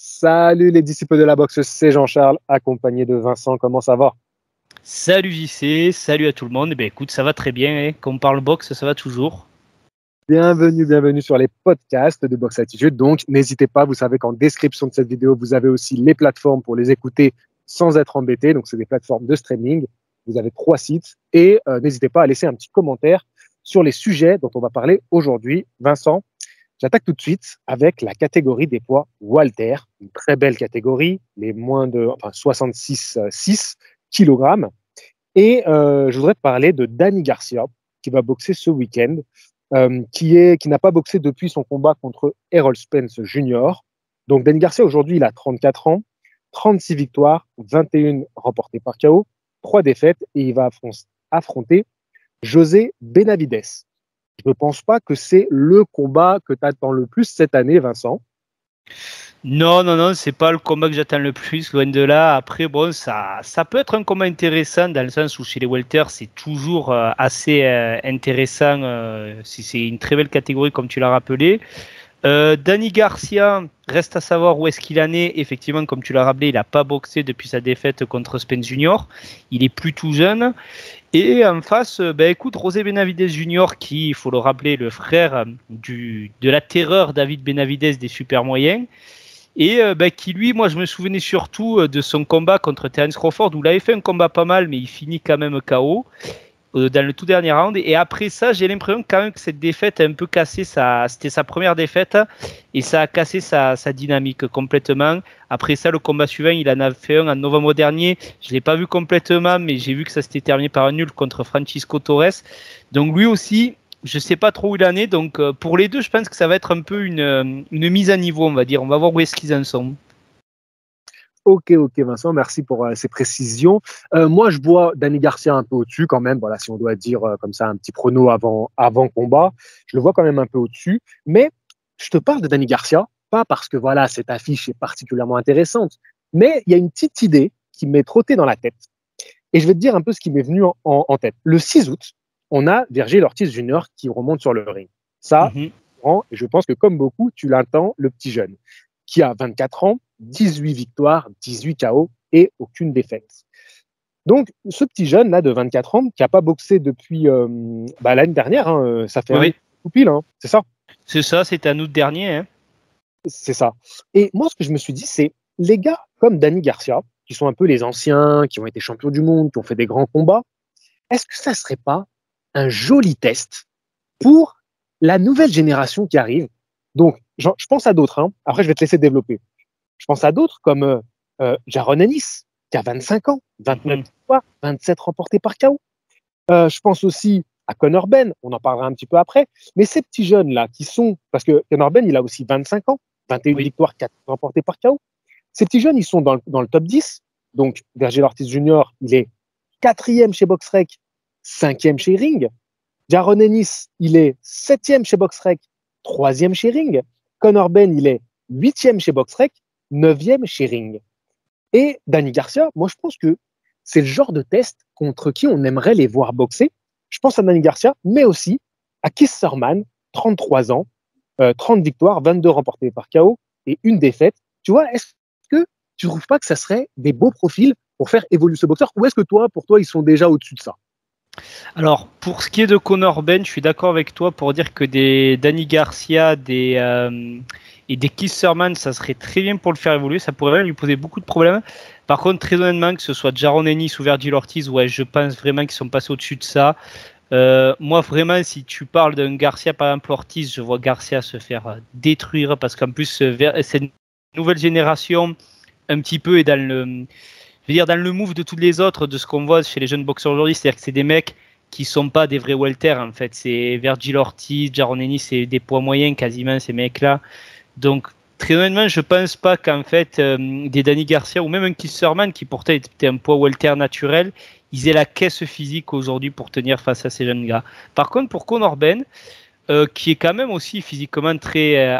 Salut les disciples de la boxe, c'est Jean-Charles, accompagné de Vincent. Comment ça va? Salut JC, salut à tout le monde. Eh bien, écoute, ça va très bien. Quand on parle boxe, ça va toujours. Bienvenue sur les podcasts de Box Attitude. Donc, n'hésitez pas, vous savez qu'en description de cette vidéo, vous avez aussi les plateformes pour les écouter sans être embêté. Donc, c'est des plateformes de streaming. Vous avez 3 sites. Et n'hésitez pas à laisser un petit commentaire sur les sujets dont on va parler aujourd'hui. Vincent, j'attaque tout de suite avec la catégorie des poids Walter. Une très belle catégorie, les moins de 66,6 kg. Et je voudrais te parler de Danny Garcia, qui va boxer ce week-end, qui n'a pas boxé depuis son combat contre Errol Spence Jr. Donc Danny Garcia, aujourd'hui, il a 34 ans, 36 victoires, 21 remportées par KO, 3 défaites, et il va affronter José Benavides. Je ne pense pas que c'est le combat que tu attends le plus cette année, Vincent. Non, c'est pas le combat que j'attends le plus, loin de là. Après, bon, ça peut être un combat intéressant dans le sens où chez les welters, c'est toujours assez intéressant. C'est une très belle catégorie, comme tu l'as rappelé. Danny Garcia, reste à savoir où est-ce qu'il en est. Effectivement, comme tu l'as rappelé, il n'a pas boxé depuis sa défaite contre Spence Junior. Il est plus tout jeune. Et en face, écoute, José Benavides Junior, qui, il faut le rappeler, le frère de la terreur David Benavides des super moyens. Et qui lui, moi je me souvenais surtout de son combat contre Terence Crawford, où il avait fait un combat pas mal, mais il finit quand même KO dans le tout dernier round. Et après ça, j'ai l'impression quand même que cette défaite a un peu cassé c'était sa première défaite, et ça a cassé sa dynamique complètement. Après ça, le combat suivant, il en a fait un en novembre dernier. Je ne l'ai pas vu complètement, mais j'ai vu que ça s'était terminé par un nul contre Francisco Torres. Donc lui aussi, je ne sais pas trop où il en est. Donc pour les deux, je pense que ça va être un peu une mise à niveau, on va dire. On va voir où est-ce qu'ils en sont. Ok, Vincent, merci pour ces précisions. Moi, je vois Danny Garcia un peu au-dessus quand même. Voilà, si on doit dire comme ça un petit prono avant combat, je le vois quand même un peu au-dessus. Mais je te parle de Danny Garcia, pas parce que voilà, cette affiche est particulièrement intéressante, mais il y a une petite idée qui m'est trottée dans la tête. Et je vais te dire un peu ce qui m'est venu en tête. Le 6 août, on a Virgil Ortiz Jr. qui remonte sur le ring. Ça, et je pense que comme beaucoup, tu l'attends, le petit jeune, qui a 24 ans, 18 victoires, 18 KO et aucune défaite. Donc, ce petit jeune-là de 24 ans, qui n'a pas boxé depuis l'année dernière, ça fait un coup pile, c'est ça? C'est ça, c'était en août dernier. Hein. C'est ça. Et moi, ce que je me suis dit, c'est les gars comme Danny Garcia, qui sont un peu les anciens, qui ont été champions du monde, qui ont fait des grands combats, est-ce que ça ne serait pas un joli test pour la nouvelle génération qui arrive? Donc, je pense à d'autres. Après, je vais te laisser développer. Je pense à d'autres comme Jaron Ennis, qui a 25 ans, 29 victoires, 27 remportés par KO. Je pense aussi à Conor Benn, on en parlera un petit peu après. Mais ces petits jeunes-là qui sont, parce que Conor Benn, il a aussi 25 ans, 21 victoires, 4 remportés par KO. Ces petits jeunes, ils sont dans le top 10. Donc, Virgil Ortiz Jr., il est 4e chez BoxRec, 5e chez Ring. Jaron Ennis, il est 7e chez BoxRec, 3e chez Ring. Conor Benn, il est 8e chez BoxRec, 9e chez Ring. Et Danny Garcia, moi, je pense que c'est le genre de test contre qui on aimerait les voir boxer. Je pense à Danny Garcia, mais aussi à Keith Thurman, 33 ans, 30 victoires, 22 remportés par KO et une défaite. Tu vois, est-ce que tu ne trouves pas que ça serait des beaux profils pour faire évoluer ce boxeur, ou est-ce que pour toi, ils sont déjà au-dessus de ça? Alors, pour ce qui est de Conor Benn, je suis d'accord avec toi pour dire que des Danny Garcia et des Keith Thurman, ça serait très bien pour le faire évoluer. Ça pourrait lui poser beaucoup de problèmes. Par contre, très honnêtement, que ce soit Jaron Ennis ou Virgil Ortiz, ouais, je pense vraiment qu'ils sont passés au-dessus de ça. Moi, vraiment, si tu parles d'un Garcia, par exemple Ortiz, je vois Garcia se faire détruire parce qu'en plus, cette nouvelle génération, un petit peu, est dans le... Je veux dire, dans le move de tous les autres, de ce qu'on voit chez les jeunes boxeurs aujourd'hui, c'est-à-dire que c'est des mecs qui sont pas des vrais welters, en fait. C'est Virgil Ortiz, Jaron Ennis, c'est des poids moyens quasiment, ces mecs-là. Donc, très honnêtement, je pense pas qu'en fait, des Danny Garcia ou même un Keith Thurman, qui pourtant était un poids welter naturel, ils aient la caisse physique aujourd'hui pour tenir face à ces jeunes gars. Par contre, pour Conor Benn, qui est quand même aussi physiquement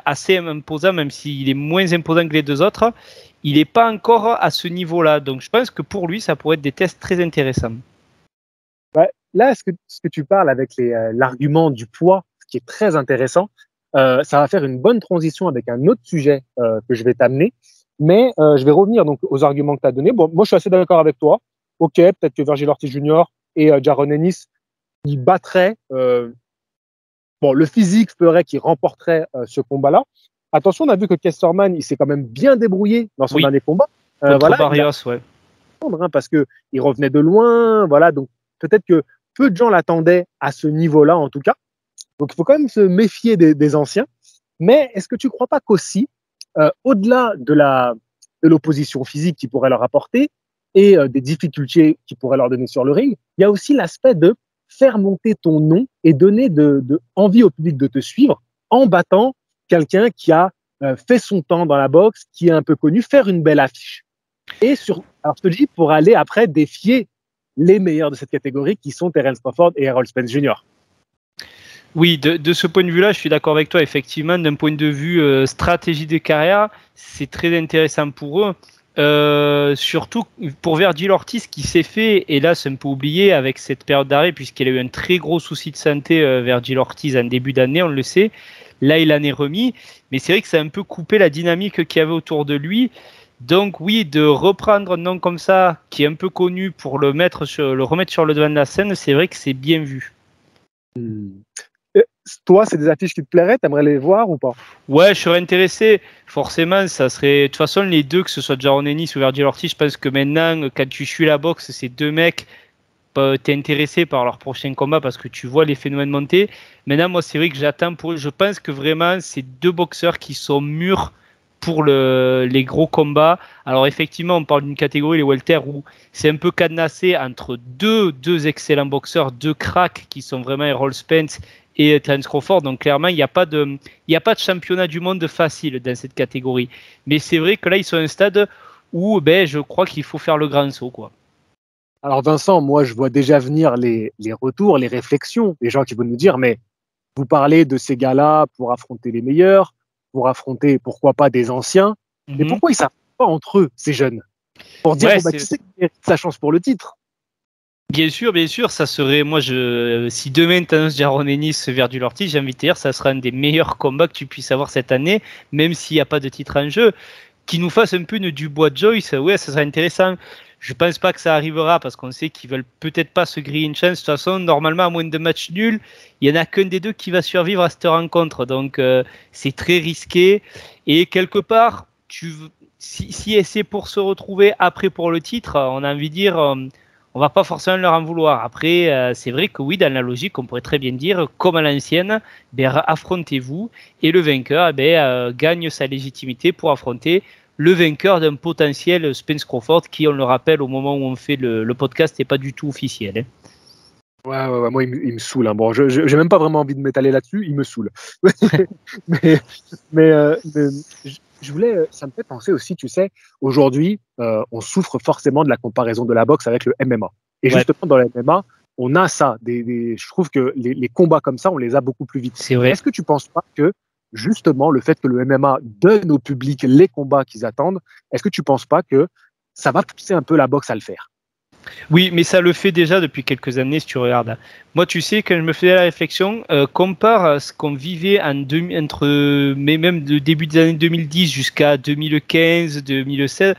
assez imposant, même s'il est moins imposant que les deux autres, il n'est pas encore à ce niveau-là. Donc je pense que pour lui, ça pourrait être des tests très intéressants. Ouais, là, ce que tu parles avec l'argument du poids, ce qui est très intéressant, ça va faire une bonne transition avec un autre sujet que je vais t'amener. Mais je vais revenir donc aux arguments que tu as donnés. Bon, moi, je suis assez d'accord avec toi. Ok, peut-être que Virgil Ortiz Jr. et Jaron Ennis, ils battraient. Bon, le physique ferait qu'il remporterait ce combat-là. Attention, on a vu que Kesterman, il s'est quand même bien débrouillé dans son Oui, dernier combat. contre Voilà, Barrios, ouais. parce qu'il revenait de loin. Voilà, donc peut-être que peu de gens l'attendaient à ce niveau-là, en tout cas. Donc, il faut quand même se méfier des anciens. Mais est-ce que tu ne crois pas qu'aussi, au-delà de l'opposition physique qu'il pourrait leur apporter et des difficultés qu'il pourrait leur donner sur le ring, il y a aussi l'aspect de faire monter ton nom et donner de envie au public de te suivre en battant quelqu'un qui a fait son temps dans la boxe, qui est un peu connu, faire une belle affiche. Et alors je te le dis, pour aller après défier les meilleurs de cette catégorie qui sont Terence Crawford et Errol Spence Jr. Oui, de ce point de vue-là, je suis d'accord avec toi. Effectivement, d'un point de vue stratégie de carrière, c'est très intéressant pour eux. Surtout pour Virgil Ortiz qui s'est fait, et là c'est un peu oublié avec cette période d'arrêt, puisqu'il a eu un très gros souci de santé, Virgil Ortiz, en début d'année, on le sait. Là, il en est remis. Mais c'est vrai que ça a un peu coupé la dynamique qu'il y avait autour de lui. Donc oui, de reprendre un nom comme ça, qui est un peu connu, pour le remettre sur le devant de la scène, c'est vrai que c'est bien vu. Toi, c'est des affiches qui te plairaient? T'aimerais les voir ou pas? Ouais, je serais intéressé. Forcément, ça serait. De toute façon, les deux, que ce soit Jaron Ennis ou Virgil Ortiz, je pense que maintenant, quand tu suis la boxe, ces deux mecs, t'es intéressé par leur prochain combat parce que tu vois les phénomènes monter. Maintenant, moi, c'est vrai que j'attends pour eux. Je pense que vraiment, c'est deux boxeurs qui sont mûrs pour les gros combats. Alors, effectivement, on parle d'une catégorie, les welter, où c'est un peu cadenassé entre deux excellents boxeurs, deux cracks qui sont vraiment Errol Spence et Terence Crawford. Donc, clairement, il n'y a pas de championnat du monde facile dans cette catégorie. Mais c'est vrai que là, ils sont à un stade où je crois qu'il faut faire le grand saut, quoi. Alors Vincent, moi je vois déjà venir les retours, les réflexions, les gens qui vont nous dire, mais vous parlez de ces gars-là pour affronter les meilleurs, pour affronter pourquoi pas des anciens, mais pourquoi ils ne savent pas entre eux, ces jeunes? Pour dire, Ouais, qui c'est qui mérite sa chance pour le titre? Bien sûr, ça serait, si demain tu annonces Jaron Ennis vers du Ortiz, j'ai envie de te dire, ça sera un des meilleurs combats que tu puisses avoir cette année, même s'il n'y a pas de titre en jeu. Qui nous fasse un peu une Dubois-Joyce, ouais, ça serait intéressant. Je pense pas que ça arrivera parce qu'on sait qu'ils veulent peut-être pas se griller une chance. De toute façon, normalement, à moins de matchs nuls, il y en a qu'un des deux qui va survivre à cette rencontre. Donc, c'est très risqué. Et quelque part, si c'est pour se retrouver après pour le titre, on a envie de dire, on va pas forcément leur en vouloir. Après, c'est vrai que oui, dans la logique, on pourrait très bien dire, comme à l'ancienne, affrontez-vous et le vainqueur gagne sa légitimité pour affronter le vainqueur d'un potentiel Spence Crawford qui, on le rappelle, au moment où on fait le podcast, n'est pas du tout officiel. Ouais, moi il me saoule. Bon, je n'ai même pas vraiment envie de m'étaler là-dessus, il me saoule. mais je voulais, ça me fait penser aussi, tu sais, aujourd'hui, on souffre forcément de la comparaison de la boxe avec le MMA. Et justement, dans le MMA, on a ça. Je trouve que les combats comme ça, on les a beaucoup plus vite. C'est vrai. Est-ce que tu ne penses pas que, justement, le fait que le MMA donne au public les combats qu'ils attendent, est-ce que tu ne penses pas que ça va pousser un peu la boxe à le faire? Oui, mais ça le fait déjà depuis quelques années, si tu regardes. Moi, tu sais, quand je me faisais la réflexion, compare à ce qu'on vivait même le début des années 2010 jusqu'à 2015, 2016,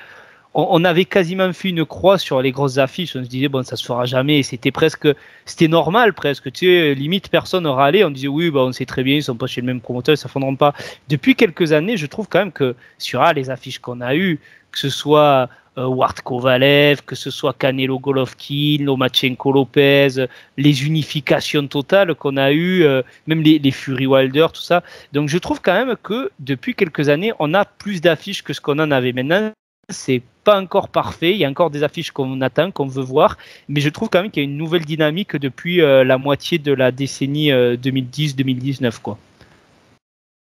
on avait quasiment fait une croix sur les grosses affiches. On se disait, bon, ça se fera jamais. C'était normal presque. Tu sais, limite, personne ne râlait. On disait, oui, on sait très bien, ils sont pas chez le même promoteur, ils ne s'affondront pas. Depuis quelques années, je trouve quand même que sur les affiches qu'on a eues, que ce soit Ward Kovalev, que ce soit Canelo Golovkin, Lomachenko Lopez, les unifications totales qu'on a eues, même les Fury Wilder, tout ça. Donc je trouve quand même que depuis quelques années, on a plus d'affiches que ce qu'on en avait. Maintenant, c'est pas encore parfait, il y a encore des affiches qu'on attend, qu'on veut voir, mais je trouve quand même qu'il y a une nouvelle dynamique depuis la moitié de la décennie 2010-2019, quoi.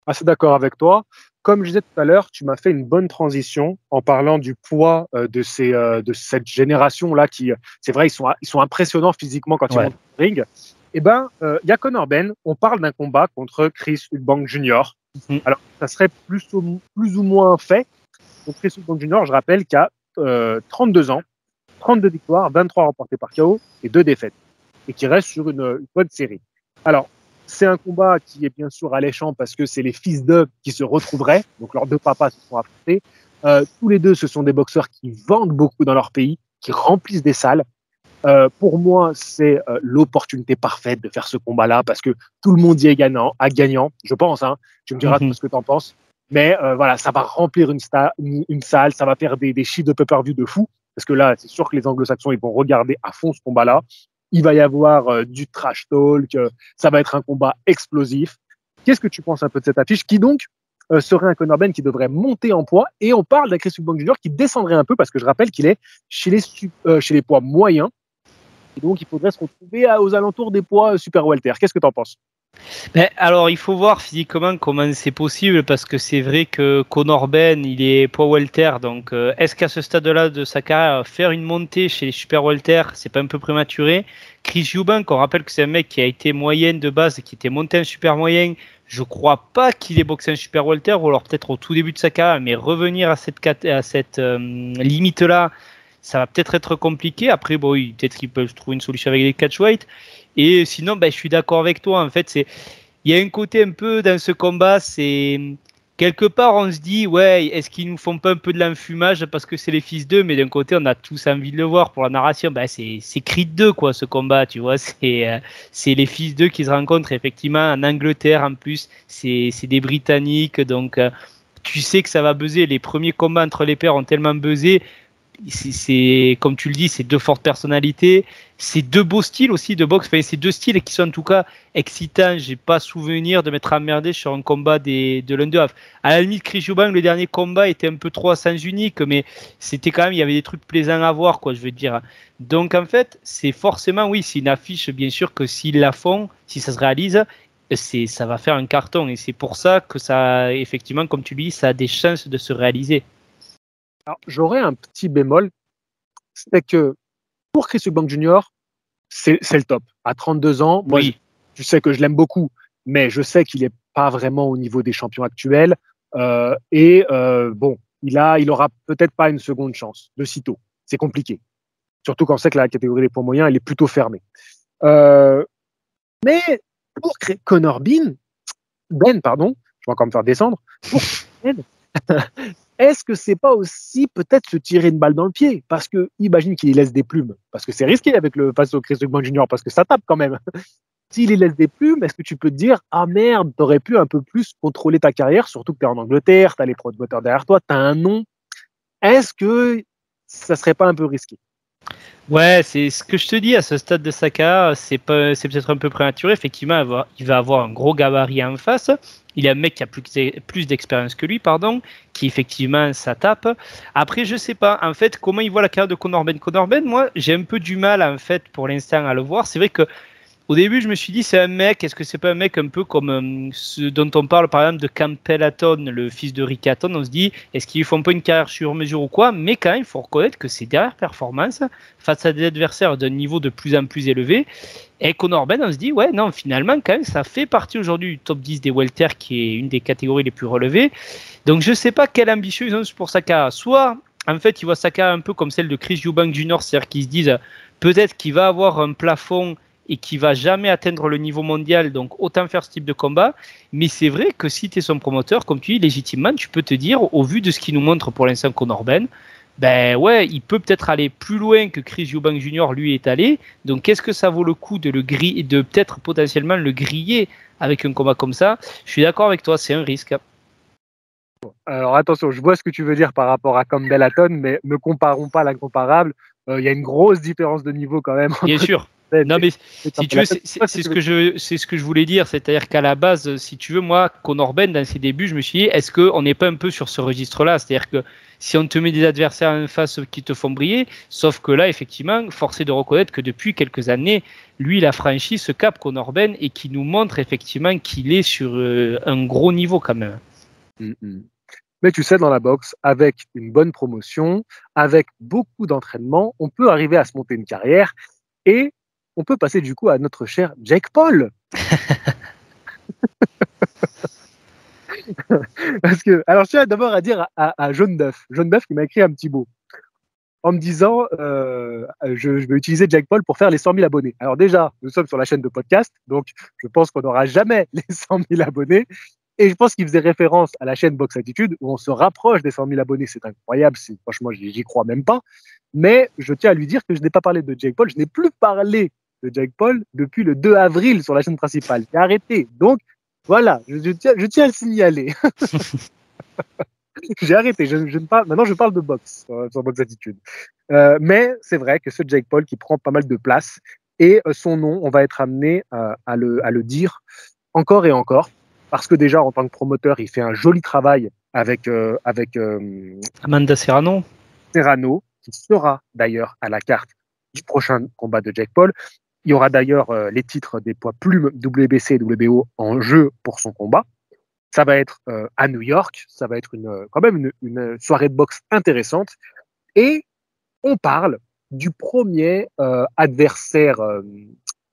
Assez d'accord avec toi. Comme je disais tout à l'heure, tu m'as fait une bonne transition en parlant du poids de cette génération-là qui, c'est vrai, ils sont impressionnants physiquement quand ils montent au ring. Eh ben, il y a Conor Ben. On parle d'un combat contre Chris Eubank Jr. Alors, ça serait plus ou moins fait. Donc, Chris Eubank Jr., je rappelle qu'il a 32 ans, 32 victoires, 23 remportées par KO et 2 défaites, et qui reste sur une bonne série. Alors, c'est un combat qui est bien sûr alléchant parce que c'est les fils d'eux qui se retrouveraient, donc leurs deux papas se sont affrontés. Tous les deux, ce sont des boxeurs qui vendent beaucoup dans leur pays, qui remplissent des salles. Pour moi, c'est l'opportunité parfaite de faire ce combat-là parce que tout le monde y est gagnant, je pense. Hein. Tu me diras ce que tu en penses. Mais voilà, ça va remplir une salle, ça va faire des chiffres de pay-per-view de fou. Parce que là, c'est sûr que les anglo-saxons, ils vont regarder à fond ce combat-là. Il va y avoir du trash talk, ça va être un combat explosif. Qu'est-ce que tu penses un peu de cette affiche qui donc serait un Conor Ben qui devrait monter en poids? Et on parle d'un Chris Eubank Jr. qui descendrait un peu parce que je rappelle qu'il est chez les poids moyens. Et donc, il faudrait se retrouver aux alentours des poids super welter. Qu'est-ce que tu en penses? Alors, il faut voir physiquement comment c'est possible parce que c'est vrai que Conor Ben, il est poids welter. Donc, est-ce qu'à ce stade-là de sa carrière, faire une montée chez les super welter, c'est pas un peu prématuré? Chris Eubank, on rappelle que c'est un mec qui a été moyenne de base, qui était monté en super moyen. Je crois pas qu'il ait boxé en super welter, ou alors peut-être au tout début de sa carrière, mais revenir à cette limite-là, ça va peut-être être compliqué. Après, bon, peut-être qu'ils peuvent trouver une solution avec les catchweight. Et sinon, je suis d'accord avec toi. En fait, il y a un côté un peu dans ce combat, c'est quelque part, on se dit, ouais, est-ce qu'ils nous font pas un peu de l'enfumage parce que c'est les fils d'eux, mais d'un côté, on a tous envie de le voir pour la narration. C'est Creed 2, quoi, ce combat, tu vois. C'est les fils d'eux qui se rencontrent effectivement en Angleterre en plus. C'est des Britanniques, donc tu sais que ça va buzzer. Les premiers combats entre les pairs ont tellement buzzé. C'est comme tu le dis, c'est deux fortes personnalités, c'est deux beaux styles aussi de boxe. Enfin, c'est deux styles qui sont en tout cas excitants. J'ai pas souvenir de m'être emmerdé sur un combat de l'un d'eux. À la limite, Chris Eubank, le dernier combat était un peu trop à sens unique, mais c'était quand même, il y avait des trucs plaisants à voir, quoi, je veux dire. Donc en fait, c'est forcément, oui, c'est une affiche, bien sûr que s'ils la font, si ça se réalise, ça va faire un carton. Et c'est pour ça que ça, effectivement, comme tu le dis, ça a des chances de se réaliser. Alors, j'aurais un petit bémol, c'est que pour Chris Eubank Jr., c'est le top. À 32 ans, moi, Oui. tu sais que je l'aime beaucoup, mais je sais qu'il n'est pas vraiment au niveau des champions actuels. Bon, il aura peut-être pas une seconde chance de sitôt. C'est compliqué. Surtout quand on sait que la catégorie des poids moyens, elle est plutôt fermée. Mais pour Conor Ben, pardon, je vais encore me faire descendre. Pour Ben, est-ce que c'est pas aussi peut-être se tirer une balle dans le pied? Parce que imagine qu'il laisse des plumes. Parce que c'est risqué avec le face au Chris Eubank Jr. parce que ça tape quand même. S'il y laisse des plumes, est-ce que tu peux te dire ah merde, t'aurais pu un peu plus contrôler ta carrière, surtout que t'es en Angleterre, t'as les promoteurs derrière toi, t'as un nom. Est-ce que ça serait pas un peu risqué? Ouais, c'est ce que je te dis à ce stade de sa carrière, c'est peut-être un peu prématuré. Effectivement, il va avoir un gros gabarit en face. Il y a un mec qui a plus d'expérience que lui, pardon, qui effectivement ça tape. Après, je sais pas, en fait, comment il voit la carrière de Conor Ben. Conor Ben, moi, j'ai un peu du mal, en fait, pour l'instant, à le voir. C'est vrai que au début, je me suis dit, c'est un mec, est-ce que c'est pas un mec un peu comme ce dont on parle, par exemple, de Campbell Hatton, le fils de Rick Hatton. On se dit, est-ce qu'ils font pas une carrière sur mesure ou quoi? Mais quand même, il faut reconnaître que ses dernières performances, face à des adversaires d'un niveau de plus en plus élevé, et Conor Ben, on se dit, ouais, non, finalement, quand même, ça fait partie aujourd'hui du top 10 des welter, qui est une des catégories les plus relevées. Donc, je sais pas quelle ambition ils ont pour sa carrière. Soit, en fait, ils voient sa carrière un peu comme celle de Chris Eubank Jr., c'est-à-dire qu'ils se disent, peut-être qu'il va avoir un plafond et qui va jamais atteindre le niveau mondial, donc autant faire ce type de combat. Mais c'est vrai que si tu es son promoteur, comme tu dis, légitimement, tu peux te dire, au vu de ce qu'il nous montre pour l'instant Conor Ben, ben ouais, il peut peut-être aller plus loin que Chris Eubank Jr. lui est allé. Donc qu'est-ce que ça vaut le coup de de peut-être potentiellement le griller avec un combat comme ça? Je suis d'accord avec toi, c'est un risque. Alors attention, je vois ce que tu veux dire par rapport à Campbell Hatton, mais ne comparons pas l'incomparable. Il y a une grosse différence de niveau quand même. Bien sûr. Non, mais si tu veux, c'est ce que je voulais dire. C'est-à-dire qu'à la base, si tu veux, moi, Conor Ben, dans ses débuts, je me suis dit, est-ce qu'on n'est pas un peu sur ce registre-là? C'est-à-dire que si on te met des adversaires en face qui te font briller, sauf que là, effectivement, force est de reconnaître que depuis quelques années, lui, il a franchi ce cap, Conor Ben, et qui nous montre effectivement qu'il est sur un gros niveau quand même. Mais tu sais, dans la boxe, avec une bonne promotion, avec beaucoup d'entraînement, on peut arriver à se monter une carrière et on peut passer du coup à notre cher Jake Paul. Parce que, alors je tiens d'abord à dire à Jaune d'œuf qui m'a écrit un petit mot en me disant je vais utiliser Jake Paul pour faire les 100 000 abonnés. Alors déjà, nous sommes sur la chaîne de podcast, donc je pense qu'on n'aura jamais les 100 000 abonnés. Et je pense qu'il faisait référence à la chaîne Box Attitude, où on se rapproche des 100 000 abonnés. C'est incroyable. Franchement, j'y crois même pas. Mais je tiens à lui dire que je n'ai pas parlé de Jake Paul. Je n'ai plus parlé de Jake Paul depuis le 2 avril sur la chaîne principale. J'ai arrêté. Donc, voilà, je tiens à le signaler. J'ai arrêté. Maintenant, je parle de boxe sur Box Attitude. Mais c'est vrai que ce Jake Paul qui prend pas mal de place et son nom, on va être amené à le dire encore et encore. Parce que déjà, en tant que promoteur, il fait un joli travail avec Amanda Serrano, qui sera d'ailleurs à la carte du prochain combat de Jake Paul. Il y aura d'ailleurs les titres des poids plumes WBC et WBO en jeu pour son combat. Ça va être à New York. Ça va être quand même une soirée de boxe intéressante. Et on parle du premier adversaire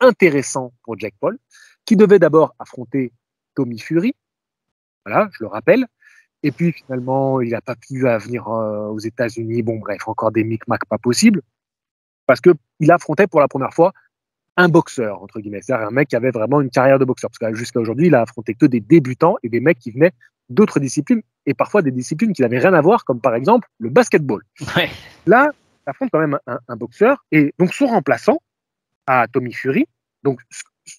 intéressant pour Jake Paul, qui devait d'abord affronter Tommy Fury. Voilà, je le rappelle. Et puis finalement, il n'a pas pu venir aux États-Unis. Bon, bref, encore des micmacs pas possibles. Parce qu'il affrontait pour la première fois un boxeur, entre guillemets. C'est-à-dire un mec qui avait vraiment une carrière de boxeur. Parce que jusqu'à aujourd'hui, il a affronté que des débutants et des mecs qui venaient d'autres disciplines. Et parfois des disciplines qui n'avaient rien à voir, comme par exemple le basketball. Ouais. Là, il affronte quand même un boxeur. Et donc son remplaçant à Tommy Fury. Donc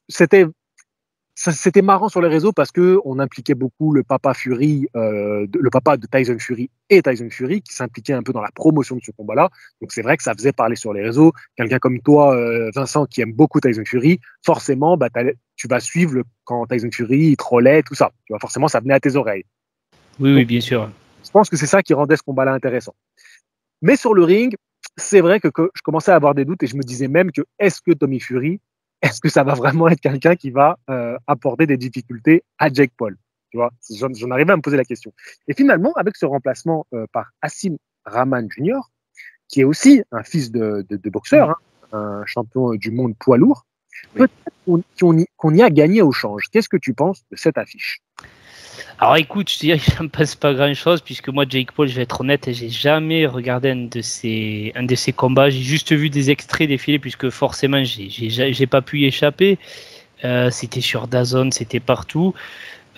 c'était marrant sur les réseaux parce que on impliquait beaucoup le papa Fury, le papa de Tyson Fury et Tyson Fury qui s'impliquait un peu dans la promotion de ce combat-là. Donc c'est vrai que ça faisait parler sur les réseaux. Quelqu'un comme toi, Vincent, qui aime beaucoup Tyson Fury, forcément, tu vas suivre quand Tyson Fury il trollait, tout ça. Tu vois, forcément, ça venait à tes oreilles. Oui, oui, bien sûr. Je pense que c'est ça qui rendait ce combat-là intéressant. Mais sur le ring, c'est vrai que je commençais à avoir des doutes et je me disais même que est-ce que Tommy Fury, est-ce que ça va vraiment être quelqu'un qui va apporter des difficultés à Jake Paul? Tu vois, j'en arrivais à me poser la question. Et finalement, avec ce remplacement par Hasim Rahman Jr., qui est aussi un fils de boxeur, hein, un champion du monde poids lourd, peut-être qu'on y a gagné au change. Qu'est-ce que tu penses de cette affiche? Alors écoute, je dirais que ça me passe pas grand-chose puisque moi, Jake Paul, je vais être honnête, j'ai jamais regardé un de ses combats. J'ai juste vu des extraits défiler puisque forcément, j'ai pas pu y échapper. C'était sur DAZN, c'était partout.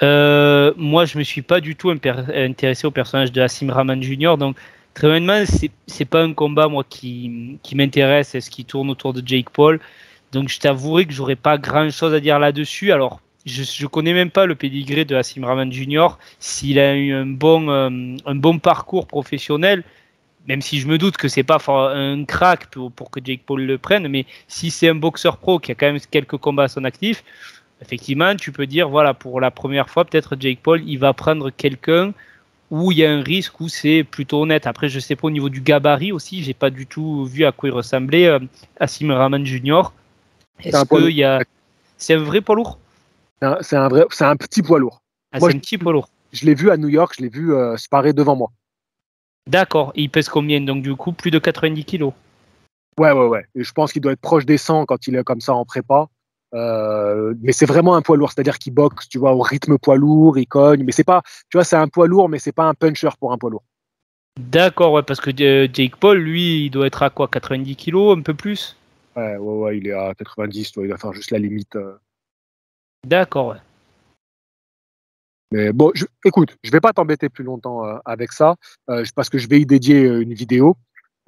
Moi, je me suis pas du tout intéressé au personnage de Hasim Rahman Jr. Donc, très honnêtement, c'est pas un combat moi qui m'intéresse. Est-ce qu'il tourne autour de Jake Paul? Donc, je t'avouerai que j'aurais pas grand-chose à dire là-dessus. Alors, je connais même pas le pédigré de Hasim Rahman Jr. S'il a eu un bon parcours professionnel, même si je me doute que c'est pas un crack pour que Jake Paul le prenne, mais si c'est un boxeur pro qui a quand même quelques combats à son actif, effectivement, tu peux dire, voilà, pour la première fois, peut-être Jake Paul, il va prendre quelqu'un où il y a un risque, où c'est plutôt honnête. Après, je sais pas au niveau du gabarit aussi, j'ai pas du tout vu à quoi il ressemblait Hasim Rahman Jr. Est-ce qu'il y a... C'est un vrai poids lourd? C'est un petit poids lourd. Ah, moi, c'est un petit poids lourd. Je l'ai vu à New York, je l'ai vu se parer devant moi. D'accord. Et il pèse combien? Donc, du coup, plus de 90 kilos. Ouais. Et je pense qu'il doit être proche des 100 quand il est comme ça en prépa. Mais c'est vraiment un poids lourd, c'est-à-dire qu'il boxe, tu vois, au rythme poids lourd, il cogne. Mais c'est pas, tu vois, c'est un poids lourd, mais c'est pas un puncher pour un poids lourd. D'accord, ouais, parce que Jake Paul, lui, il doit être à quoi? 90 kilos, un peu plus? Ouais, il est à 90, il va faire juste la limite. D'accord, ouais. Mais bon, écoute, je vais pas t'embêter plus longtemps avec ça, parce que je vais y dédier une vidéo.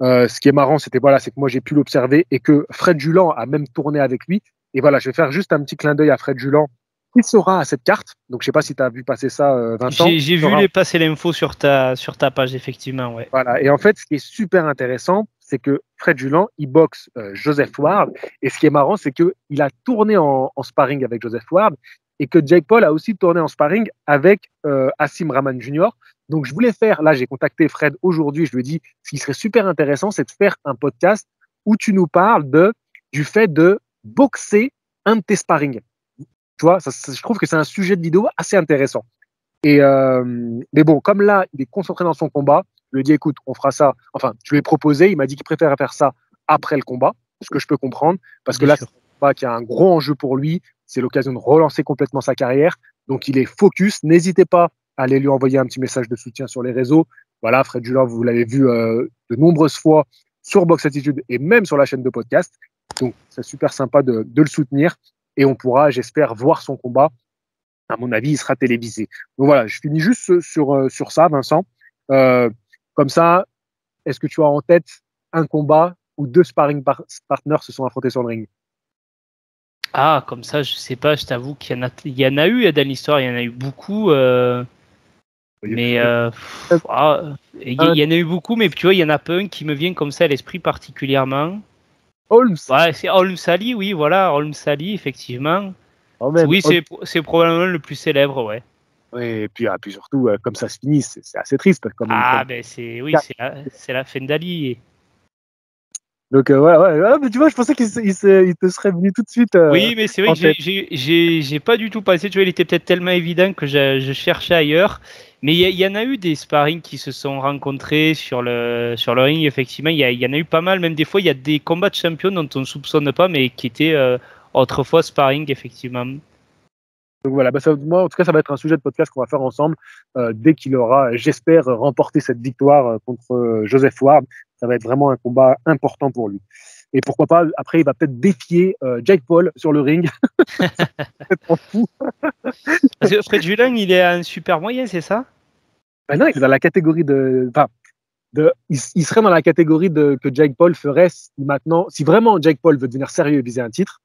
Ce qui est marrant, c'est que moi j'ai pu l'observer et que Fred Julan a même tourné avec lui. Et voilà, je vais faire juste un petit clin d'œil à Fred Julan. Il sera à cette carte. Donc je sais pas si tu as vu passer ça, Vincent. J'ai vu passer l'info sur ta page, effectivement, ouais. Voilà. Et en fait, ce qui est super intéressant, c'est que Fred Julan, il boxe Joseph Ward. Et ce qui est marrant, c'est qu'il a tourné en sparring avec Joseph Ward et que Jake Paul a aussi tourné en sparring avec Hasim Rahman Jr. Donc, je voulais là, j'ai contacté Fred aujourd'hui. Je lui ai dit, ce qui serait super intéressant, c'est de faire un podcast où tu nous parles du fait de boxer un de tes sparring. Tu vois, je trouve que c'est un sujet de vidéo assez intéressant. Mais bon, comme là, il est concentré dans son combat, je lui ai dit, écoute, on fera ça. Enfin, je lui ai proposé, il m'a dit qu'il préfère faire ça après le combat, ce que je peux comprendre, parce que là, c'est un combat qui a un gros enjeu pour lui. C'est l'occasion de relancer complètement sa carrière. Donc, il est focus. N'hésitez pas à aller lui envoyer un petit message de soutien sur les réseaux. Voilà, Fred Julan, vous l'avez vu de nombreuses fois sur Box Attitude et même sur la chaîne de podcast. Donc, c'est super sympa de le soutenir. Et on pourra, j'espère, voir son combat à mon avis, il sera télévisé. Donc voilà, je finis juste sur ça, Vincent. Comme ça, est-ce que tu as en tête un combat où deux partners se sont affrontés sur le ring? Ah, comme ça, je sais pas, je t'avoue qu'il y en a eu dans l'histoire, il y en a eu beaucoup. Mais il y en a eu beaucoup, mais tu vois, il y en a pas un qui me vient comme ça à l'esprit particulièrement. Holmes. Ouais, c'est Holmes Ali, oui, voilà, Holmes Ali, effectivement. Quand même. Oui, c'est probablement le plus célèbre, ouais. Ouais, et puis surtout, comme ça se finit, c'est assez triste quand même. Ah, ben c'est la fin d'Ali. Donc, ouais, mais tu vois, je pensais qu'il te serait venu tout de suite Oui, mais c'est vrai en que tête. j'ai pas du tout pensé. Tu vois, il était peut-être tellement évident que je cherchais ailleurs. Mais il y en a eu des sparring qui se sont rencontrés sur le ring. Effectivement, il y en a eu pas mal. Même des fois, il y a des combats de champions dont on ne soupçonne pas, mais qui étaient autrefois sparring, effectivement. Donc voilà, moi, en tout cas, ça va être un sujet de podcast qu'on va faire ensemble dès qu'il aura, j'espère, remporté cette victoire contre Joseph Ward. Ça va être vraiment un combat important pour lui. Et pourquoi pas, après, il va peut-être défier Jake Paul sur le ring. C'est fou. Parce que Fred Julien, il est un super moyen, c'est ça? Ben non, il est dans la catégorie il serait dans la catégorie que Jake Paul ferait si vraiment Jake Paul veut devenir sérieux et viser un titre,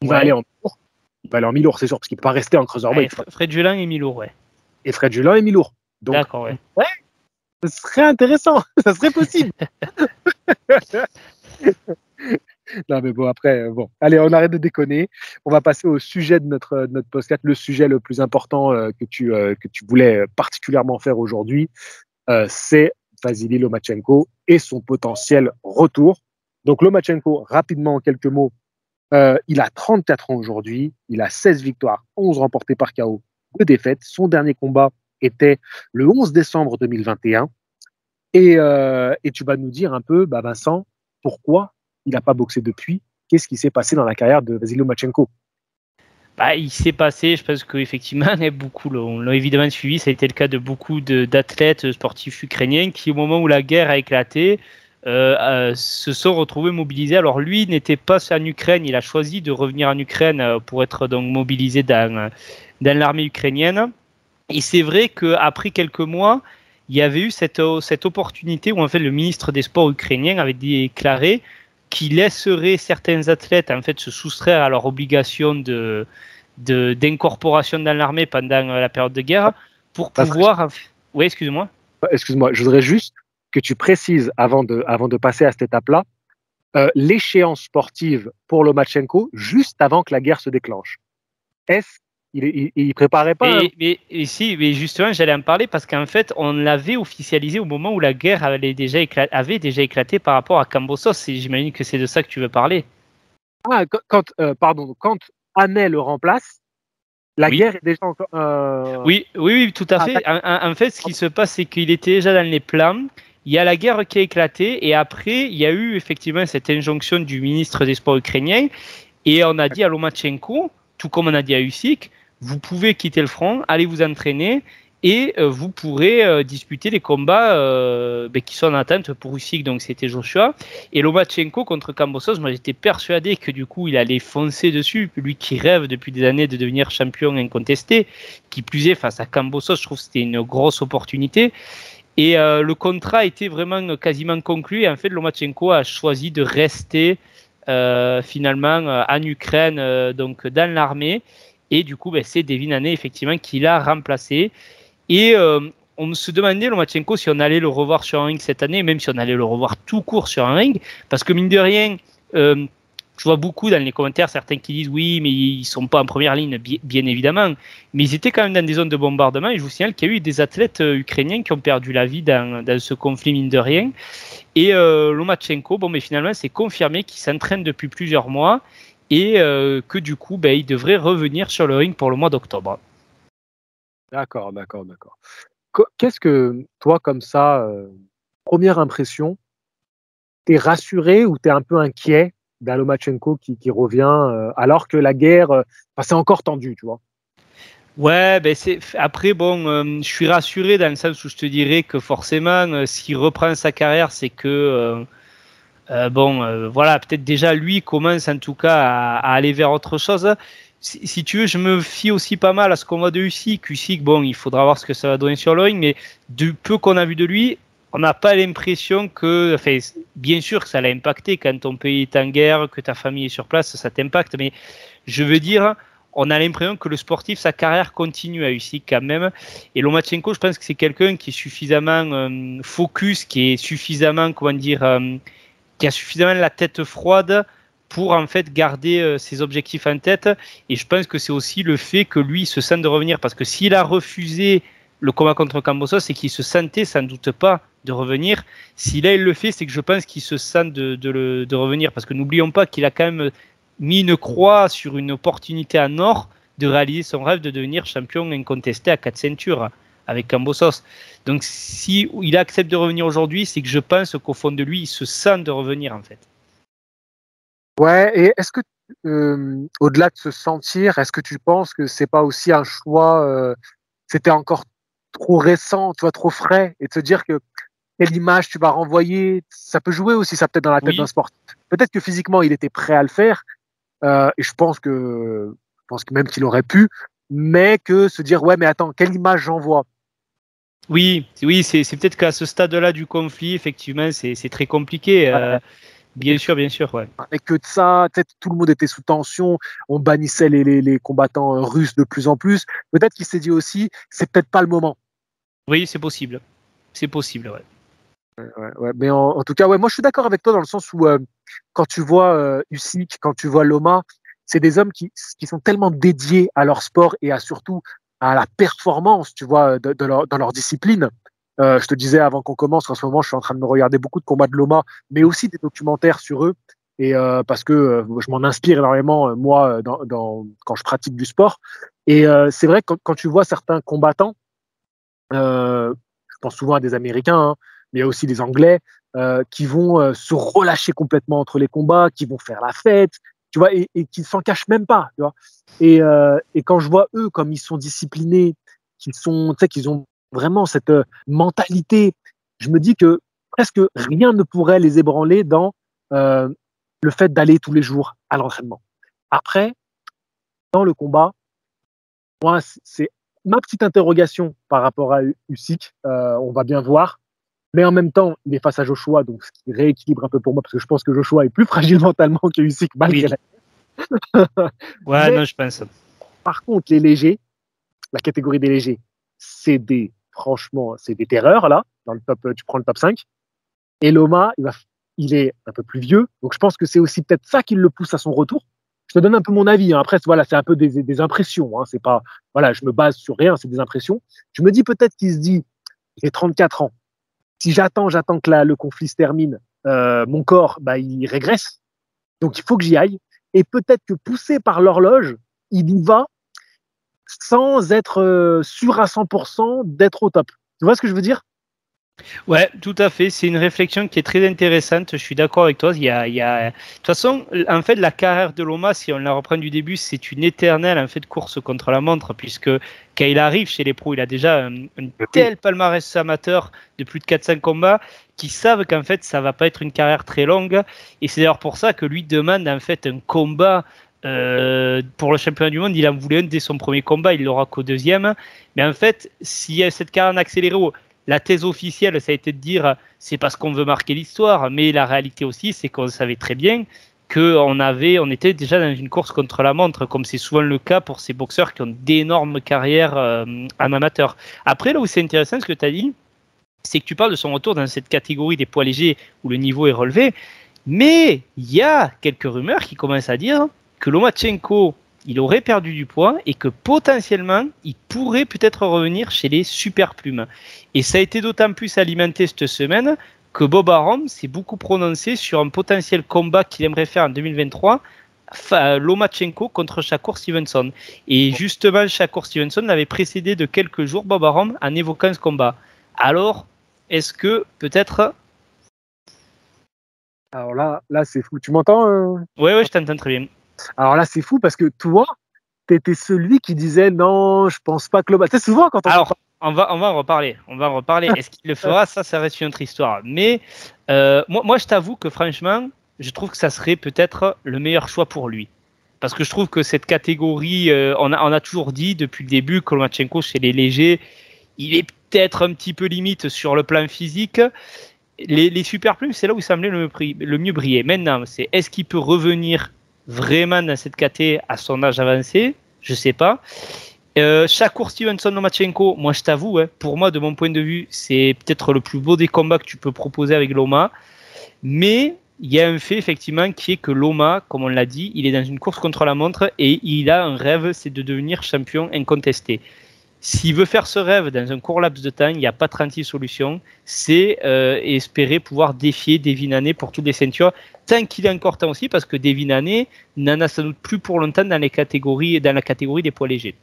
il va aller en mi-lourd. Il va aller en mi-lourd, c'est sûr, parce qu'il ne peut pas rester en cruiserweight. Fred Julien et Milo, ouais. Et Fred Julien est mi-lourd. Donc, d'accord, ouais. Ce serait intéressant, ça serait possible. Non, mais bon, après, allez, on arrête de déconner. On va passer au sujet de notre podcast, le sujet le plus important que tu voulais particulièrement faire aujourd'hui, c'est Vasily Lomachenko et son potentiel retour. Donc, Lomachenko, rapidement, en quelques mots, il a 34 ans aujourd'hui, il a 16 victoires, 11 remportées par KO, 2 défaites. Son dernier combat était le 11 décembre 2021. Et tu vas nous dire un peu, Vincent, pourquoi il n'a pas boxé depuis? Qu'est-ce qui s'est passé dans la carrière de Vasily Lomachenko? Il s'est passé, je pense qu'effectivement, beaucoup l'ont évidemment suivi. Ça a été le cas de beaucoup d'athlètes sportifs ukrainiens qui, au moment où la guerre a éclaté, se sont retrouvés mobilisés. Alors lui n'était pas en Ukraine, il a choisi de revenir en Ukraine pour être donc mobilisé dans l'armée ukrainienne. Et c'est vrai qu'après quelques mois, il y avait eu cette opportunité où en fait le ministre des Sports ukrainien avait déclaré qu'il laisserait certains athlètes en fait se soustraire à leur obligation d'incorporation dans l'armée pendant la période de guerre pour pouvoir. Oui, excuse-moi. Excuse-moi, je voudrais juste que tu précises avant de passer à cette étape-là l'échéance sportive pour Lomachenko juste avant que la guerre se déclenche. Est-ce il préparait pas mais justement, j'allais en parler parce qu'en fait, on l'avait officialisé au moment où la guerre avait déjà éclaté par rapport à Kambosos. J'imagine que c'est de ça que tu veux parler. Ah, quand Haney le remplace, la guerre est déjà encore. Oui, tout à fait. En fait, ce qui se passe, c'est qu'il était déjà dans les plans. Il y a la guerre qui a éclaté et après, il y a eu effectivement cette injonction du ministre des Sports ukrainien et on a dit à Lomachenko, tout comme on a dit à Usyk, vous pouvez quitter le front, allez vous entraîner et vous pourrez disputer les combats qui sont en attente pour Usyk, donc c'était Joshua. Et Lomachenko contre Kambosos, moi j'étais persuadé que du coup il allait foncer dessus, lui qui rêve depuis des années de devenir champion incontesté, qui plus est face à Kambosos, je trouve que c'était une grosse opportunité. Et le contrat était vraiment quasiment conclu. Et en fait, Lomachenko a choisi de rester finalement en Ukraine, donc dans l'armée. Et du coup, c'est Devin Haney effectivement qui l'a remplacé. Et on se demandait, Lomachenko, si on allait le revoir sur un ring cette année, même si on allait le revoir tout court sur un ring. Parce que mine de rien, je vois beaucoup dans les commentaires certains qui disent oui, mais ils ne sont pas en première ligne, bien évidemment. Mais ils étaient quand même dans des zones de bombardement. Et je vous signale qu'il y a eu des athlètes ukrainiens qui ont perdu la vie dans ce conflit, mine de rien. Et Lomachenko, mais finalement, c'est confirmé qu'il s'entraîne depuis plusieurs mois et que du coup, il devrait revenir sur le ring pour le mois d'octobre. D'accord. Qu'est-ce que, toi, comme ça, première impression, t'es rassuré ou t'es un peu inquiet d'un Lomachenko qui revient alors que la guerre, c'est encore tendu, tu vois? Ouais, après, je suis rassuré dans le sens où je te dirais que forcément, s'il reprend sa carrière, c'est que voilà, peut-être déjà lui commence en tout cas à aller vers autre chose. si tu veux, je me fie aussi pas mal à ce qu'on voit de Usyk. Usyk, bon, il faudra voir ce que ça va donner sur le ring, mais du peu qu'on a vu de lui, on n'a pas l'impression que, enfin, bien sûr que ça l'a impacté quand ton pays est en guerre, que ta famille est sur place, ça t'impacte, mais je veux dire, on a l'impression que le sportif, sa carrière continue à Usyk quand même. Et Lomachenko, je pense que c'est quelqu'un qui est suffisamment focus, qui est suffisamment, comment dire, qui a suffisamment la tête froide pour en fait garder ses objectifs en tête. Et je pense que c'est aussi le fait que lui se sente de revenir, parce que s'il a refusé le combat contre Kambosos, c'est qu'il se sentait sans doute pas de revenir. Si là il le fait, c'est que je pense qu'il se sent de revenir, parce que n'oublions pas qu'il a quand même mis une croix sur une opportunité en or de réaliser son rêve de devenir champion incontesté à 4 ceintures avec Kambosos. Donc si il accepte de revenir aujourd'hui, c'est que je pense qu'au fond de lui, il se sent de revenir en fait. Ouais, et est-ce que, au-delà de se sentir, est-ce que tu penses que c'est pas aussi un choix, c'était encore trop récent, tu vois, trop frais, et de se dire que quelle image tu vas renvoyer, ça peut jouer aussi, ça peut-être dans la tête d'un sportif. Peut-être que physiquement il était prêt à le faire, et je pense que même qu'il aurait pu, mais que se dire ouais, mais attends, quelle image j'envoie? Oui, c'est peut-être qu'à ce stade-là du conflit, effectivement, c'est très compliqué. Bien sûr, ouais. Et que de ça, peut-être tout le monde était sous tension, on bannissait les combattants russes de plus en plus. Peut-être qu'il s'est dit aussi, c'est peut-être pas le moment. Oui, c'est possible, ouais. Ouais. Mais en tout cas, ouais, moi je suis d'accord avec toi dans le sens où quand tu vois Usyk, quand tu vois Loma, c'est des hommes qui sont tellement dédiés à leur sport et surtout à la performance, tu vois, dans leur discipline. Je te disais avant qu'on commence qu'en ce moment, je suis en train de me regarder beaucoup de combats de Loma, mais aussi des documentaires sur eux. Et parce que je m'en inspire énormément, moi, quand je pratique du sport. Et c'est vrai que quand tu vois certains combattants, je pense souvent à des Américains, hein, mais il y a aussi des Anglais qui vont se relâcher complètement entre les combats, qui vont faire la fête, tu vois, et qui ne s'en cachent même pas, tu vois. Et quand je vois eux, comme ils sont disciplinés, qu'ils ont vraiment cette mentalité, je me dis que presque rien ne pourrait les ébranler dans le fait d'aller tous les jours à l'entraînement. Après, dans le combat, moi, c'est ma petite interrogation par rapport à Usyk. On va bien voir. Mais en même temps, il est face à Joshua, donc ce qui rééquilibre un peu pour moi, parce que je pense que Joshua est plus fragile mentalement que Usyk, malgré la... Ouais, non, je pense. Par contre, les légers, la catégorie des légers, franchement, c'est des terreurs, là. Dans le top, tu prends le top 5. Et Loma, il est un peu plus vieux, donc je pense que c'est aussi peut-être ça qui le pousse à son retour. Je te donne un peu mon avis, hein. Après, voilà, c'est un peu des impressions, hein. C'est pas, voilà, je me base sur rien, c'est des impressions. Je me dis peut-être qu'il se dit, j'ai 34 ans. Si j'attends que le conflit se termine, mon corps, il régresse. Donc, il faut que j'y aille. Et peut-être que poussé par l'horloge, il y va sans être sûr à 100% d'être au top. Tu vois ce que je veux dire? Ouais, tout à fait. C'est une réflexion qui est très intéressante. Je suis d'accord avec toi. De toute façon, en fait, la carrière de Loma, si on la reprend du début, c'est une éternelle en fait course contre la montre, puisque quand il arrive chez les pros, il a déjà un tel palmarès amateur de plus de 400 combats qui savent qu'en fait, ça va pas être une carrière très longue. Et c'est d'ailleurs pour ça que lui demande en fait un combat. Pour le championnat du monde, il en voulait un dès son premier combat, il l'aura qu'au deuxième. Mais en fait, s'il y a cette carrière en accéléré, la thèse officielle, ça a été de dire c'est parce qu'on veut marquer l'histoire, mais la réalité aussi, c'est qu'on savait très bien on était déjà dans une course contre la montre, comme c'est souvent le cas pour ces boxeurs qui ont d'énormes carrières en amateur. Après, là où c'est intéressant, ce que tu as dit, c'est que tu parles de son retour dans cette catégorie des poids légers où le niveau est relevé, mais il y a quelques rumeurs qui commencent à dire que Lomachenko, il aurait perdu du poids et que potentiellement, il pourrait peut-être revenir chez les super plumes. Et ça a été d'autant plus alimenté cette semaine que Bob Arum s'est beaucoup prononcé sur un potentiel combat qu'il aimerait faire en 2023, Lomachenko contre Shakur Stevenson. Et justement, Shakur Stevenson l'avait précédé de quelques jours, Bob Arum, en évoquant ce combat. Alors, est-ce que peut-être... Alors là c'est fou. Tu m'entends Ouais, je t'entends très bien. Alors là, c'est fou parce que toi, t'étais celui qui disait non, je pense pas que Loma. Tu sais, souvent quand on. Alors, on va en reparler. Est-ce qu'il le fera? Ça reste une autre histoire. Mais moi, je t'avoue que franchement, je trouve que ça serait peut-être le meilleur choix pour lui. parce que je trouve que cette catégorie, on a toujours dit depuis le début que Lomachenko chez les légers, il est peut-être un petit peu limite sur le plan physique. Les super plumes, c'est là où il semblait le mieux briller. Maintenant, c'est est-ce qu'il peut revenir vraiment dans cette caté à son âge avancé? Je sais pas. Shakur Stevenson Lomachenko, moi je t'avoue, pour moi, de mon point de vue, c'est peut-être le plus beau des combats que tu peux proposer avec Loma. Mais il y a un fait effectivement qui est que Loma, comme on l'a dit, il est dans une course contre la montre et il a un rêve, c'est de devenir champion incontesté. S'il veut faire ce rêve dans un court laps de temps, il n'y a pas 36 solutions. C'est espérer pouvoir défier Devin Haney pour toutes les ceintures, tant qu'il est encore temps aussi, parce que Devin Haney n'en a sans doute plus pour longtemps dans la catégorie des poids légers.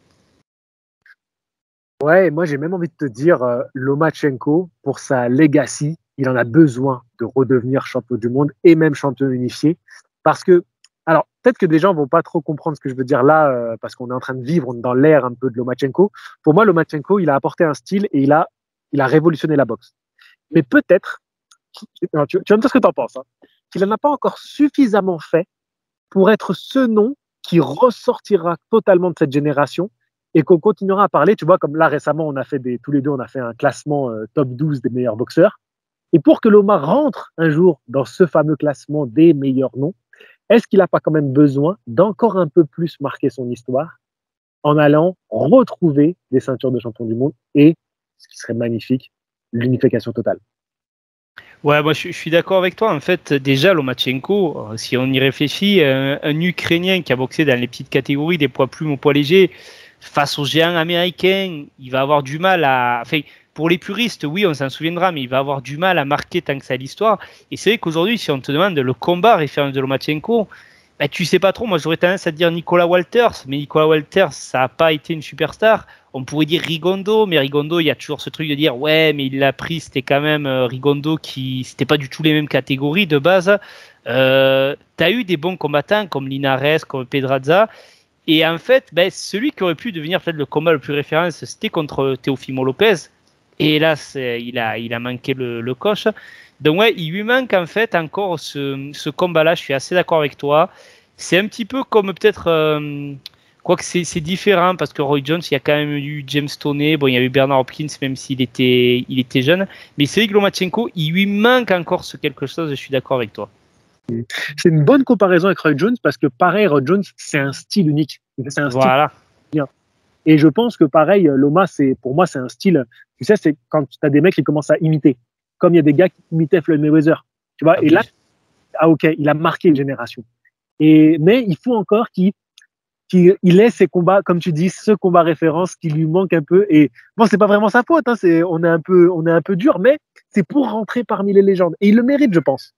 Ouais, moi j'ai même envie de te dire, Lomachenko, pour sa legacy, il en a besoin de redevenir champion du monde et même champion unifié. Parce que, alors peut-être que des gens vont pas trop comprendre ce que je veux dire là, parce qu'on est en train de vivre dans l'ère un peu de Lomachenko. Pour moi, Lomachenko, il a apporté un style et il a révolutionné la boxe. Mais peut-être, tu vas me dire ce que tu en penses, hein, qu'il n'en a pas encore suffisamment fait pour être ce nom qui ressortira totalement de cette génération et qu'on continuera à parler. Tu vois, comme là récemment, tous les deux, on a fait un classement top 12 des meilleurs boxeurs. Et pour que Loma rentre un jour dans ce fameux classement des meilleurs noms, est-ce qu'il n'a pas quand même besoin d'encore un peu plus marquer son histoire en allant retrouver des ceintures de champion du monde et, ce qui serait magnifique, l'unification totale? Ouais, moi je suis d'accord avec toi. En fait, déjà, Lomachenko, si on y réfléchit, un Ukrainien qui a boxé dans les petites catégories des poids plumes aux poids légers, face aux géants américains, il va avoir du mal à... Enfin, pour les puristes, oui, on s'en souviendra, mais il va avoir du mal à marquer tant que ça l'histoire. Et c'est vrai qu'aujourd'hui, si on te demande le combat référence de Lomachenko, ben, tu sais pas trop. Moi, j'aurais tendance à dire Nicolas Walters, mais Nicolas Walters, ça n'a pas été une superstar. On pourrait dire Rigondeaux, mais Rigondeaux, il y a toujours ce truc de dire ouais, mais il l'a pris, c'était quand même Rigondeaux c'était pas du tout les mêmes catégories de base. T'as eu des bons combattants comme Linares, comme Pedraza. Et en fait, ben, celui qui aurait pu devenir peut-être le combat le plus référence, c'était contre Teofimo Lopez. Et hélas, il a manqué le coche. Donc ouais, il lui manque en fait encore ce combat-là. Je suis assez d'accord avec toi. C'est un petit peu comme peut-être... quoique c'est différent parce que Roy Jones, il y a quand même eu James Toney. Bon, il y a eu Bernard Hopkins, même s'il était jeune. Mais c'est Lomachenko, il lui manque encore ce quelque chose. Je suis d'accord avec toi. C'est une bonne comparaison avec Roy Jones parce que pareil, Roy Jones, c'est un style unique. C'est un voilà. Style bien. Et je pense que pareil, Loma, pour moi, c'est un style. Tu sais, c'est quand tu as des mecs qui commencent à imiter. Comme il y a des gars qui imitaient Floyd Mayweather. Tu vois, et là, ok, il a marqué une génération. Mais il faut encore qu'il ait ces combats, comme tu dis, ce combat référence qui lui manque un peu. Et bon, c'est pas vraiment sa faute, hein, on est un peu dur, mais c'est pour rentrer parmi les légendes. Et il le mérite, je pense.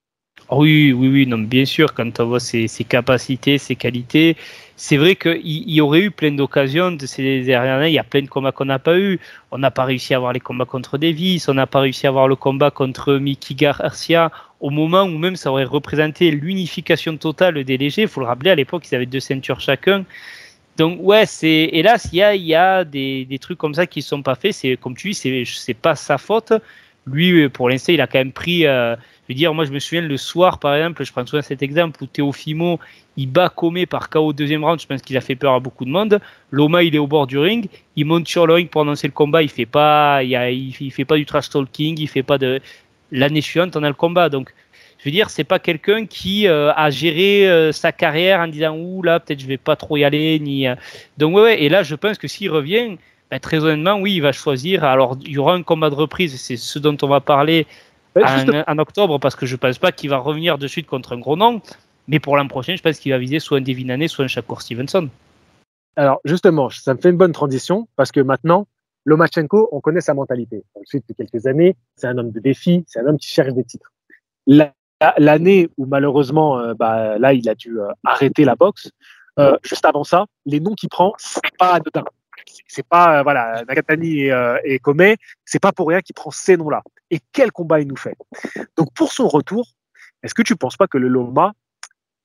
Oui, non, bien sûr, quand on voit ses capacités, ses qualités, c'est vrai qu'il y aurait eu plein d'occasions de ces dernières années. Il y a plein de combats qu'on n'a pas eu. On n'a pas réussi à avoir les combats contre Davis, on n'a pas réussi à avoir le combat contre Mickey Garcia au moment où même ça aurait représenté l'unification totale des légers. Il faut le rappeler, à l'époque, ils avaient 2 ceintures chacun. Donc ouais, hélas, il y a des trucs comme ça qui ne sont pas faits. C'est comme tu dis, c'est pas sa faute. Lui, pour l'instant, il a quand même pris. Je veux dire, moi, je me souviens le soir, par exemple, je prends souvent cet exemple où Teofimo, il bat Comé par KO au 2e round. Je pense qu'il a fait peur à beaucoup de monde. Loma, il est au bord du ring, il monte sur le ring pour annoncer le combat. Il fait pas du trash talking, il fait pas de. L'année suivante, on a le combat. Donc, je veux dire, c'est pas quelqu'un qui a géré sa carrière en disant ouh là, peut-être je vais pas trop y aller. Donc ouais. Et là, je pense que s'il revient. Ben, très honnêtement, oui, il va choisir. Alors, il y aura un combat de reprise, c'est ce dont on va parler en octobre, parce que je ne pense pas qu'il va revenir de suite contre un gros nom. Mais pour l'an prochain, je pense qu'il va viser soit un Devin Haney, soit un Shakur Stevenson. Alors, justement, ça me fait une bonne transition, parce que maintenant, Lomachenko, on connaît sa mentalité. Ensuite, depuis quelques années, c'est un homme de défi, c'est un homme qui cherche des titres. L'année où, malheureusement, là, il a dû arrêter la boxe, juste avant ça, les noms qu'il prend, c'est pas anodin. C'est pas Nakatani et Comey, c'est pas pour rien qu'il prend ces noms-là. Et quel combat il nous fait. Donc pour son retour, est-ce que tu penses pas que le Loma,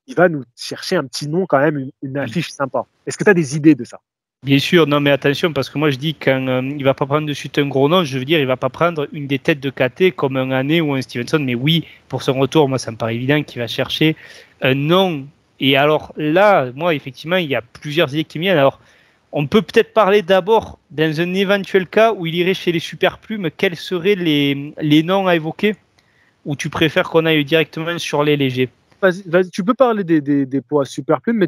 il va nous chercher un petit nom quand même, une affiche sympa? Est-ce que tu as des idées de ça? Bien sûr, non mais attention, parce que moi je dis quand il va pas prendre de suite un gros nom, je veux dire il va pas prendre une des têtes de KT comme un Haney ou un Stevenson, mais oui, pour son retour, moi ça me paraît évident qu'il va chercher un nom Et alors là, moi, effectivement, il y a plusieurs idées qui me viennent. Alors, on peut peut-être parler d'abord, dans un éventuel cas où il irait chez les super plumes, quels seraient les noms à évoquer? Ou tu préfères qu'on aille directement sur les légers? Vas-y, tu peux parler des poids super plumes, mais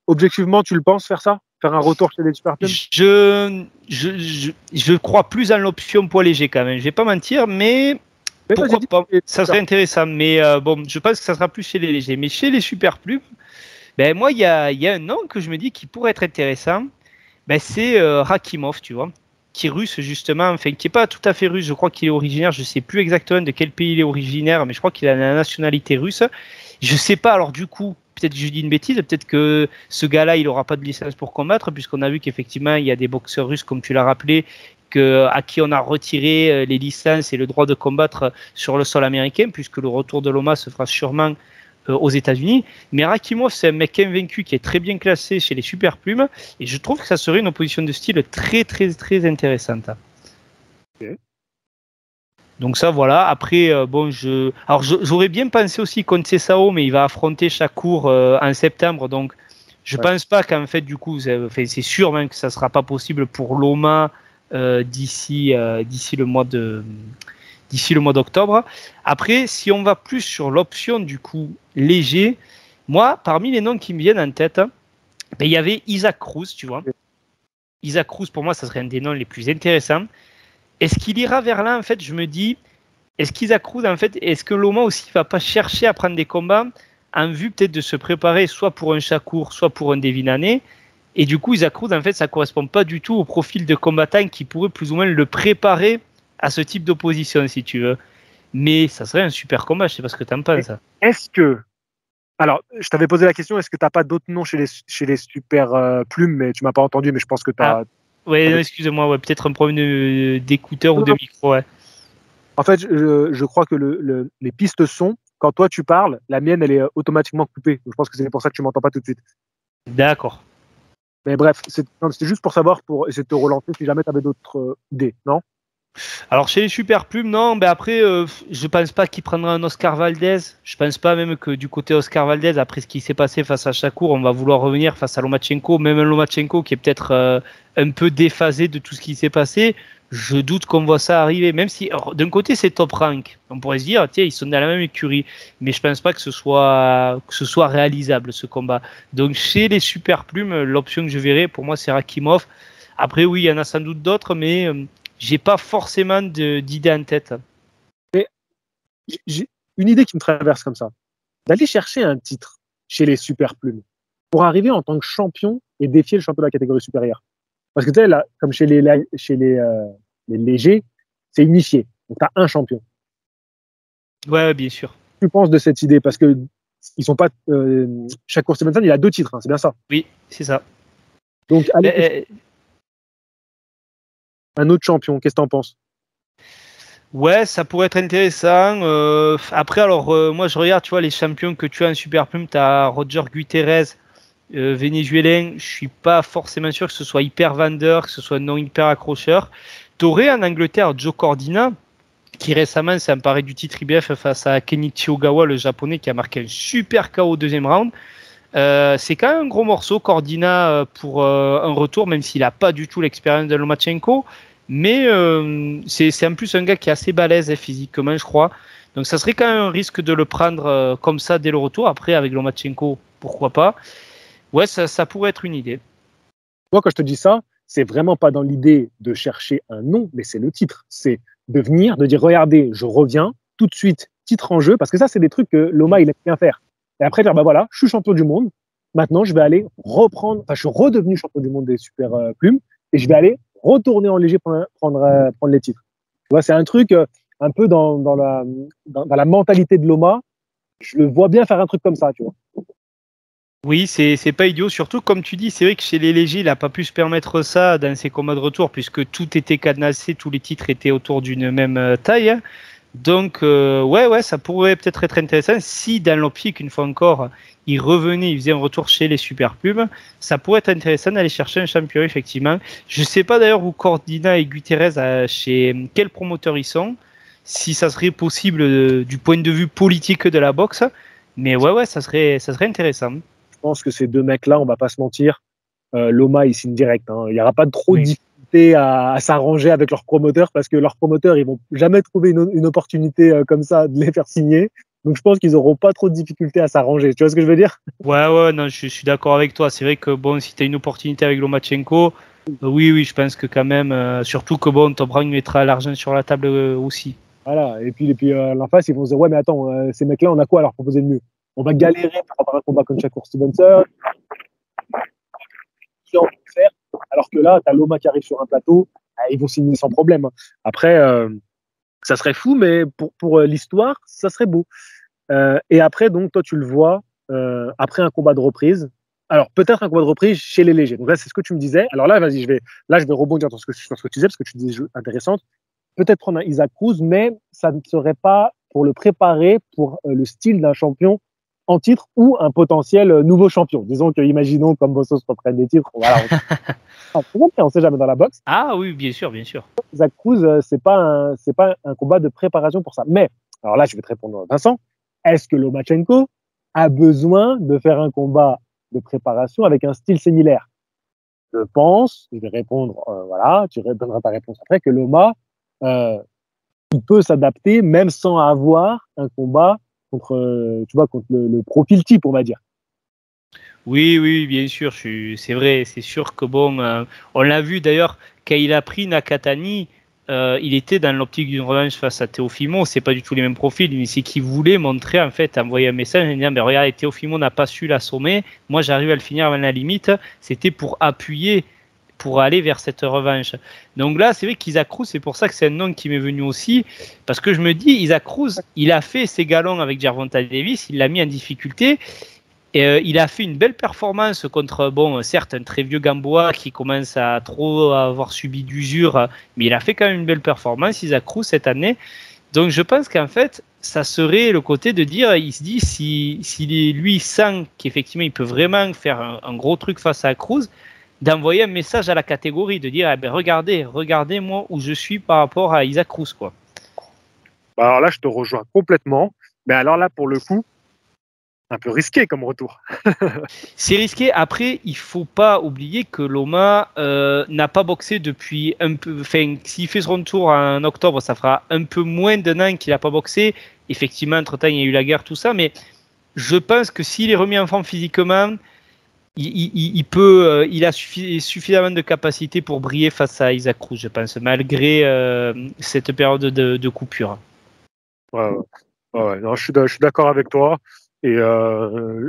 objectivement, tu le penses faire ça? Faire un retour chez les super plumes? Je crois plus en l'option poids léger quand même. Je vais pas mentir, mais pourquoi pas? Ça serait intéressant. Mais bon, je pense que ça sera plus chez les légers. Mais chez les super plumes, ben moi, il y a un nom que je me dis qui pourrait être intéressant. Ben, c'est Rakimov, tu vois, qui est russe justement, enfin qui est pas tout à fait russe. Je crois qu'il est originaire. Je sais plus exactement de quel pays il est originaire, mais je crois qu'il a la nationalité russe. Je sais pas. Alors du coup, peut-être que je dis une bêtise, peut-être que ce gars-là, il n'aura pas de licence pour combattre, puisqu'on a vu qu'effectivement, il y a des boxeurs russes, comme tu l'as rappelé, à qui on a retiré les licences et le droit de combattre sur le sol américain, puisque le retour de Loma se fera sûrement aux États-Unis. Mais Rakimov, c'est un mec invaincu qui est très bien classé chez les super plumes, et je trouve que ça serait une opposition de style très, très, très intéressante. Okay. Donc ça, voilà. Après, bon, j'aurais bien pensé aussi contre Cessao, mais il va affronter Shakur en septembre. Donc, je pense pas qu'en fait, du coup, c'est sûr même que ça sera pas possible pour Loma d'ici le mois d'octobre. Après, si on va plus sur l'option du coup léger, moi, parmi les noms qui me viennent en tête, ben, il y avait Isaac Cruz, tu vois. Isaac Cruz, pour moi, ça serait un des noms les plus intéressants. Est-ce qu'il ira vers là, en fait, je me dis, est-ce qu'Isaac Cruz, en fait, est-ce que Loma aussi va pas chercher à prendre des combats en vue peut-être de se préparer soit pour un Shakur, soit pour un Devin Haney, et du coup, Isaac Cruz, en fait, ça correspond pas du tout au profil de combattant qui pourrait plus ou moins le préparer à ce type d'opposition, si tu veux. Mais ça serait un super combat, je sais pas ce que tu en penses. Est-ce que... Alors, je t'avais posé la question, est-ce que tu n'as pas d'autres noms chez les super plumes, mais tu m'as pas entendu, mais je pense que tu as... Ouais, excuse-moi, ouais, peut-être un problème d'écouteur ou de micro, ouais. En fait, je crois que les pistes sont, quand toi tu parles, la mienne, elle est automatiquement coupée. Donc, je pense que c'est pour ça que tu m'entends pas tout de suite. D'accord. Mais bref, c'était juste pour savoir, pour essayer de te relancer si jamais tu avais d'autres idées, non? Alors chez les super plumes, non, ben après, je pense pas qu'il prendra un Oscar Valdez. Je pense pas même que du côté Oscar Valdez, après ce qui s'est passé face à Shakur, on va vouloir revenir face à Lomachenko, même un Lomachenko qui est peut-être un peu déphasé de tout ce qui s'est passé. Je doute qu'on voit ça arriver, même si d'un côté c'est top rank. On pourrait se dire, tiens, ils sont dans la même écurie, mais je pense pas que ce soit réalisable ce combat. Donc chez les super plumes, l'option que je verrai, pour moi, c'est Rakimov. Après, oui, il y en a sans doute d'autres, mais j'ai pas forcément d'idée en tête. Mais j'ai une idée qui me traverse comme ça. D'aller chercher un titre chez les super plumes pour arriver en tant que champion et défier le champion de la catégorie supérieure. Parce que tu sais, là, comme chez les légers, c'est unifié. Donc, tu as un champion. Ouais, bien sûr. Tu penses de cette idée? Parce que ils sont pas. Shakur Stevenson, il a 2 titres, hein, c'est bien ça? Oui, c'est ça. Donc, allez, un autre champion, qu'est-ce que tu en penses? Ouais, ça pourrait être intéressant. Après, alors, moi, je regarde, tu vois, les champions que tu as en super plume. Tu as Roger Gutierrez, vénézuélien. Je suis pas forcément sûr que ce soit hyper vendeur, que ce soit non hyper accrocheur. Tu aurais en Angleterre Joe Cordina, qui récemment s'est emparé du titre IBF face à Kenichi Ogawa, le japonais, qui a marqué un super KO au deuxième round. C'est quand même un gros morceau, Cordina, pour un retour, même s'il n'a pas du tout l'expérience de Lomachenko. Mais c'est en plus un gars qui est assez balèze physiquement, je crois. Donc ça serait quand même un risque de le prendre comme ça dès le retour. Après, avec Lomachenko, pourquoi pas. Ouais, ça pourrait être une idée. Moi, quand je te dis ça, c'est vraiment pas dans l'idée de chercher un nom, mais c'est le titre. C'est de venir, de dire, regardez, je reviens, tout de suite, titre en jeu, parce que ça, c'est des trucs que Loma, il aime bien faire. Et après, dire, bah voilà, je suis champion du monde, maintenant, je vais aller reprendre, enfin, je suis redevenu champion du monde des super plumes, et je vais aller retourner en léger prendre les titres. Tu vois, c'est un truc un peu dans la mentalité de Loma. Je le vois bien faire un truc comme ça, tu vois. Oui, c'est pas idiot. Surtout, comme tu dis, c'est vrai que chez les légers, il n'a pas pu se permettre ça dans ses combats de retour, puisque tout était cadenassé, tous les titres étaient autour d'une même taille. Hein. Donc, ouais, ça pourrait peut-être être intéressant si, dans l'optique, une fois encore, il revenait, il faisait un retour chez les super plumes. Ça pourrait être intéressant d'aller chercher un champion, effectivement. Je ne sais pas d'ailleurs où Cordina et Gutierrez, chez quel promoteur ils sont, si ça serait possible du point de vue politique de la boxe. Mais ouais, ça serait intéressant. pense que ces deux mecs-là, on va pas se mentir, Loma, il signe direct. Hein. Il n'y aura pas trop de difficulté à s'arranger avec leurs promoteurs parce que leurs promoteurs, ils vont jamais trouver une opportunité comme ça de les faire signer. Donc, je pense qu'ils n'auront pas trop de difficultés à s'arranger. Tu vois ce que je veux dire? Ouais, non, je suis d'accord avec toi. C'est vrai que bon, si tu as une opportunité avec Lomachenko, oui, je pense que quand même, surtout que bon, Top Rank mettra l'argent sur la table aussi. Voilà. Et puis l'en face, ils vont se dire, ouais, mais attends, ces mecs-là, on a quoi à leur proposer de mieux? On va galérer pour avoir un combat contre Shakur Stevenson. Faire, alors que là, tu as Loma qui arrive sur un plateau, ils vont signer sans problème. Après, ça serait fou, mais pour l'histoire, ça serait beau. Et après, donc, toi, tu le vois, après un combat de reprise, alors peut-être un combat de reprise chez les légers. Donc là, c'est ce que tu me disais. Alors là, vas-y, je vais rebondir sur ce que tu disais, parce que tu disais intéressante. Peut-être prendre un Isaac Cruz, mais ça ne serait pas pour le préparer pour le style d'un champion en titre ou un potentiel nouveau champion. Disons que, imaginons, comme Bossos reprenne des titres, voilà, on ne sait jamais dans la boxe. Ah oui, bien sûr. Isaac Cruz, c'est pas un combat de préparation pour ça. Mais, alors là, je vais te répondre, Vincent, est-ce que Lomachenko a besoin de faire un combat de préparation avec un style similaire? Je pense, je vais répondre, voilà, tu donneras ta réponse après, que Loma, il peut s'adapter même sans avoir un combat contre, tu vois, contre le profil type, on va dire. Oui, bien sûr, c'est vrai, c'est sûr que bon, on l'a vu d'ailleurs, quand il a pris Nakatani, il était dans l'optique d'une revanche face à Teofimo, c'est pas du tout les mêmes profils, mais c'est qu'il voulait montrer, en fait, envoyer un message en disant, mais regardez, Teofimo n'a pas su l'assommer, moi j'arrive à le finir avant la limite, c'était pour appuyer, pour aller vers cette revanche. Donc là, c'est vrai qu'Isaac Cruz, c'est pour ça que c'est un nom qui m'est venu aussi, parce que je me dis, Isaac Cruz, il a fait ses galons avec Gervonta Davis, il l'a mis en difficulté, et il a fait une belle performance contre, bon, certes, un très vieux Gamboa qui commence à trop avoir subi d'usure, mais il a fait quand même une belle performance, Isaac Cruz, cette année. Donc je pense qu'en fait, ça serait le côté de dire, il se dit, si lui sent qu'effectivement il peut vraiment faire un gros truc face à Cruz, d'envoyer un message à la catégorie, de dire, eh ben, regardez moi où je suis par rapport à Isaac Cruz, quoi. Alors là, je te rejoins complètement. Mais alors là, pour le coup, un peu risqué comme retour. C'est risqué. Après, il faut pas oublier que Loma n'a pas boxé depuis un peu. Enfin, s'il fait son retour en octobre, ça fera un peu moins d'un an qu'il n'a pas boxé. Effectivement, entre-temps, il y a eu la guerre, tout ça. Mais je pense que s'il est remis en forme physiquement, il peut, il a suffisamment de capacité pour briller face à Isaac Cruz, je pense, malgré cette période de coupure. Ouais, non, je suis d'accord avec toi. Et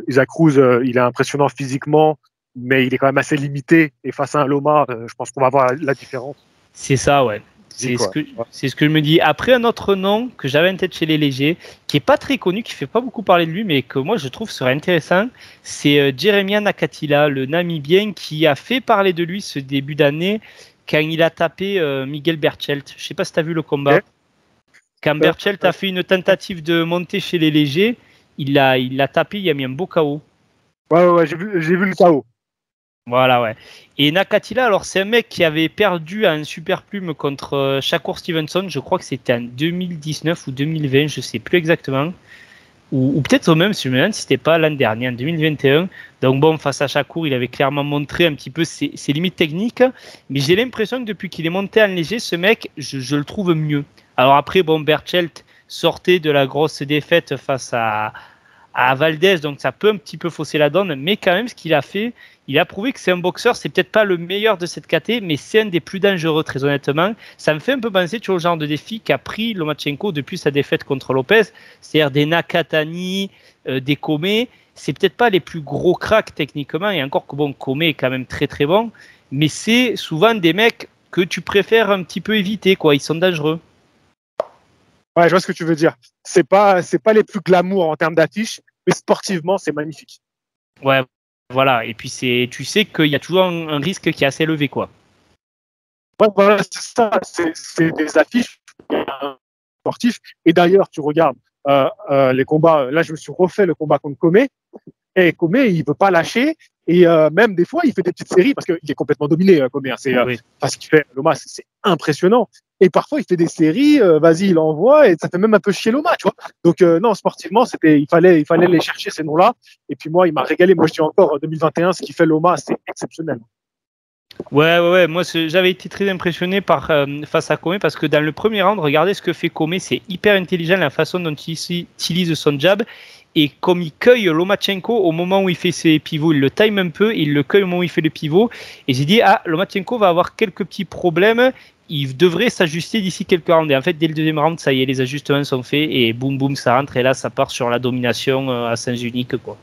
Isaac Cruz, il est impressionnant physiquement, mais il est quand même assez limité. Et face à un Loma, je pense qu'on va voir la différence. C'est ça, ouais. C'est ce que je me dis. Après, un autre nom que j'avais en tête chez les légers, qui est pas très connu, qui fait pas beaucoup parler de lui, mais que moi je trouve serait intéressant, c'est Jeremiah Nakatila, le Namibien, qui a fait parler de lui ce début d'année quand il a tapé Miguel Berchelt. Je sais pas si tu as vu le combat. Okay. Quand Berchelt a fait une tentative de monter chez les légers, il l'a tapé, il a mis un beau KO. Ouais, j'ai vu le KO. Voilà, ouais. Et Nakatila, alors c'est un mec qui avait perdu à un super plume contre Shakur Stevenson, je crois que c'était en 2019 ou 2020, je sais plus exactement. Ou peut-être même, si je me demande si c'était pas l'an dernier, en 2021. Donc bon, face à Shakur, il avait clairement montré un petit peu ses limites techniques. Mais j'ai l'impression que depuis qu'il est monté en léger, ce mec, je le trouve mieux. Alors après, bon, Berchelt sortait de la grosse défaite face à Valdez, donc ça peut un petit peu fausser la donne, mais quand même ce qu'il a fait, il a prouvé que c'est un boxeur, c'est peut-être pas le meilleur de cette caté, mais c'est un des plus dangereux, très honnêtement. Ça me fait un peu penser au genre de défi qu'a pris Lomachenko depuis sa défaite contre Lopez, c'est-à-dire des Nakatani, des Kome, c'est peut-être pas les plus gros cracks techniquement, et encore que bon, Kome est quand même très très bon, mais c'est souvent des mecs que tu préfères un petit peu éviter, quoi, ils sont dangereux. Ouais, je vois ce que tu veux dire. C'est pas les plus glamour en termes d'affiches, mais sportivement, c'est magnifique. Ouais, voilà. Et puis tu sais qu'il y a toujours un risque qui est assez élevé, quoi. Ouais, voilà, c'est ça. C'est des affiches sportifs. Et d'ailleurs, tu regardes les combats. Là, je me suis refait le combat contre Kome. Et Comé, il veut pas lâcher. Et même des fois, il fait des petites séries parce qu'il est complètement dominé, Comé. Hein, Oui. parce qu'il fait Loma, c'est impressionnant. Et parfois, il fait des séries, vas-y, il envoie, et ça fait même un peu chier Loma, tu vois. Donc non, sportivement, il fallait les chercher ces noms-là. Et puis moi, il m'a régalé. Moi, je dis encore, 2021, ce qu'il fait Loma, c'est exceptionnel. Ouais. Moi, j'avais été très impressionné face à Comé parce que dans le premier round, regardez ce que fait Comé. C'est hyper intelligent la façon dont il utilise son jab. Et comme il cueille Lomachenko au moment où il fait ses pivots, il le time un peu, il le cueille au moment où il fait le pivot. Et j'ai dit, Lomachenko va avoir quelques petits problèmes. Il devrait s'ajuster d'ici quelques rounds. Et en fait, dès le deuxième round, ça y est, les ajustements sont faits. Et boum, boum, ça rentre. Et là, ça part sur la domination à sens unique, quoi.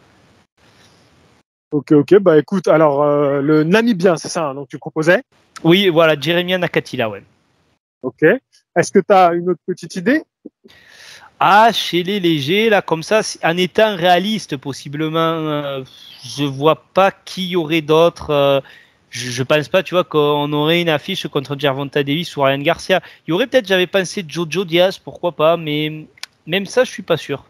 Ok, bah écoute, alors le Namibien, c'est ça, hein, donc tu proposais? Oui, voilà, Jeremiah Nakatila, ouais. Ok. Est-ce que tu as une autre petite idée? Chez les légers, là, comme ça, en étant réaliste, possiblement, je vois pas qui y aurait d'autres. Je pense pas, tu vois, qu'on aurait une affiche contre Gervonta Davis ou Ryan Garcia. Il y aurait peut-être, j'avais pensé Jojo Diaz, pourquoi pas, mais même ça, je suis pas sûr.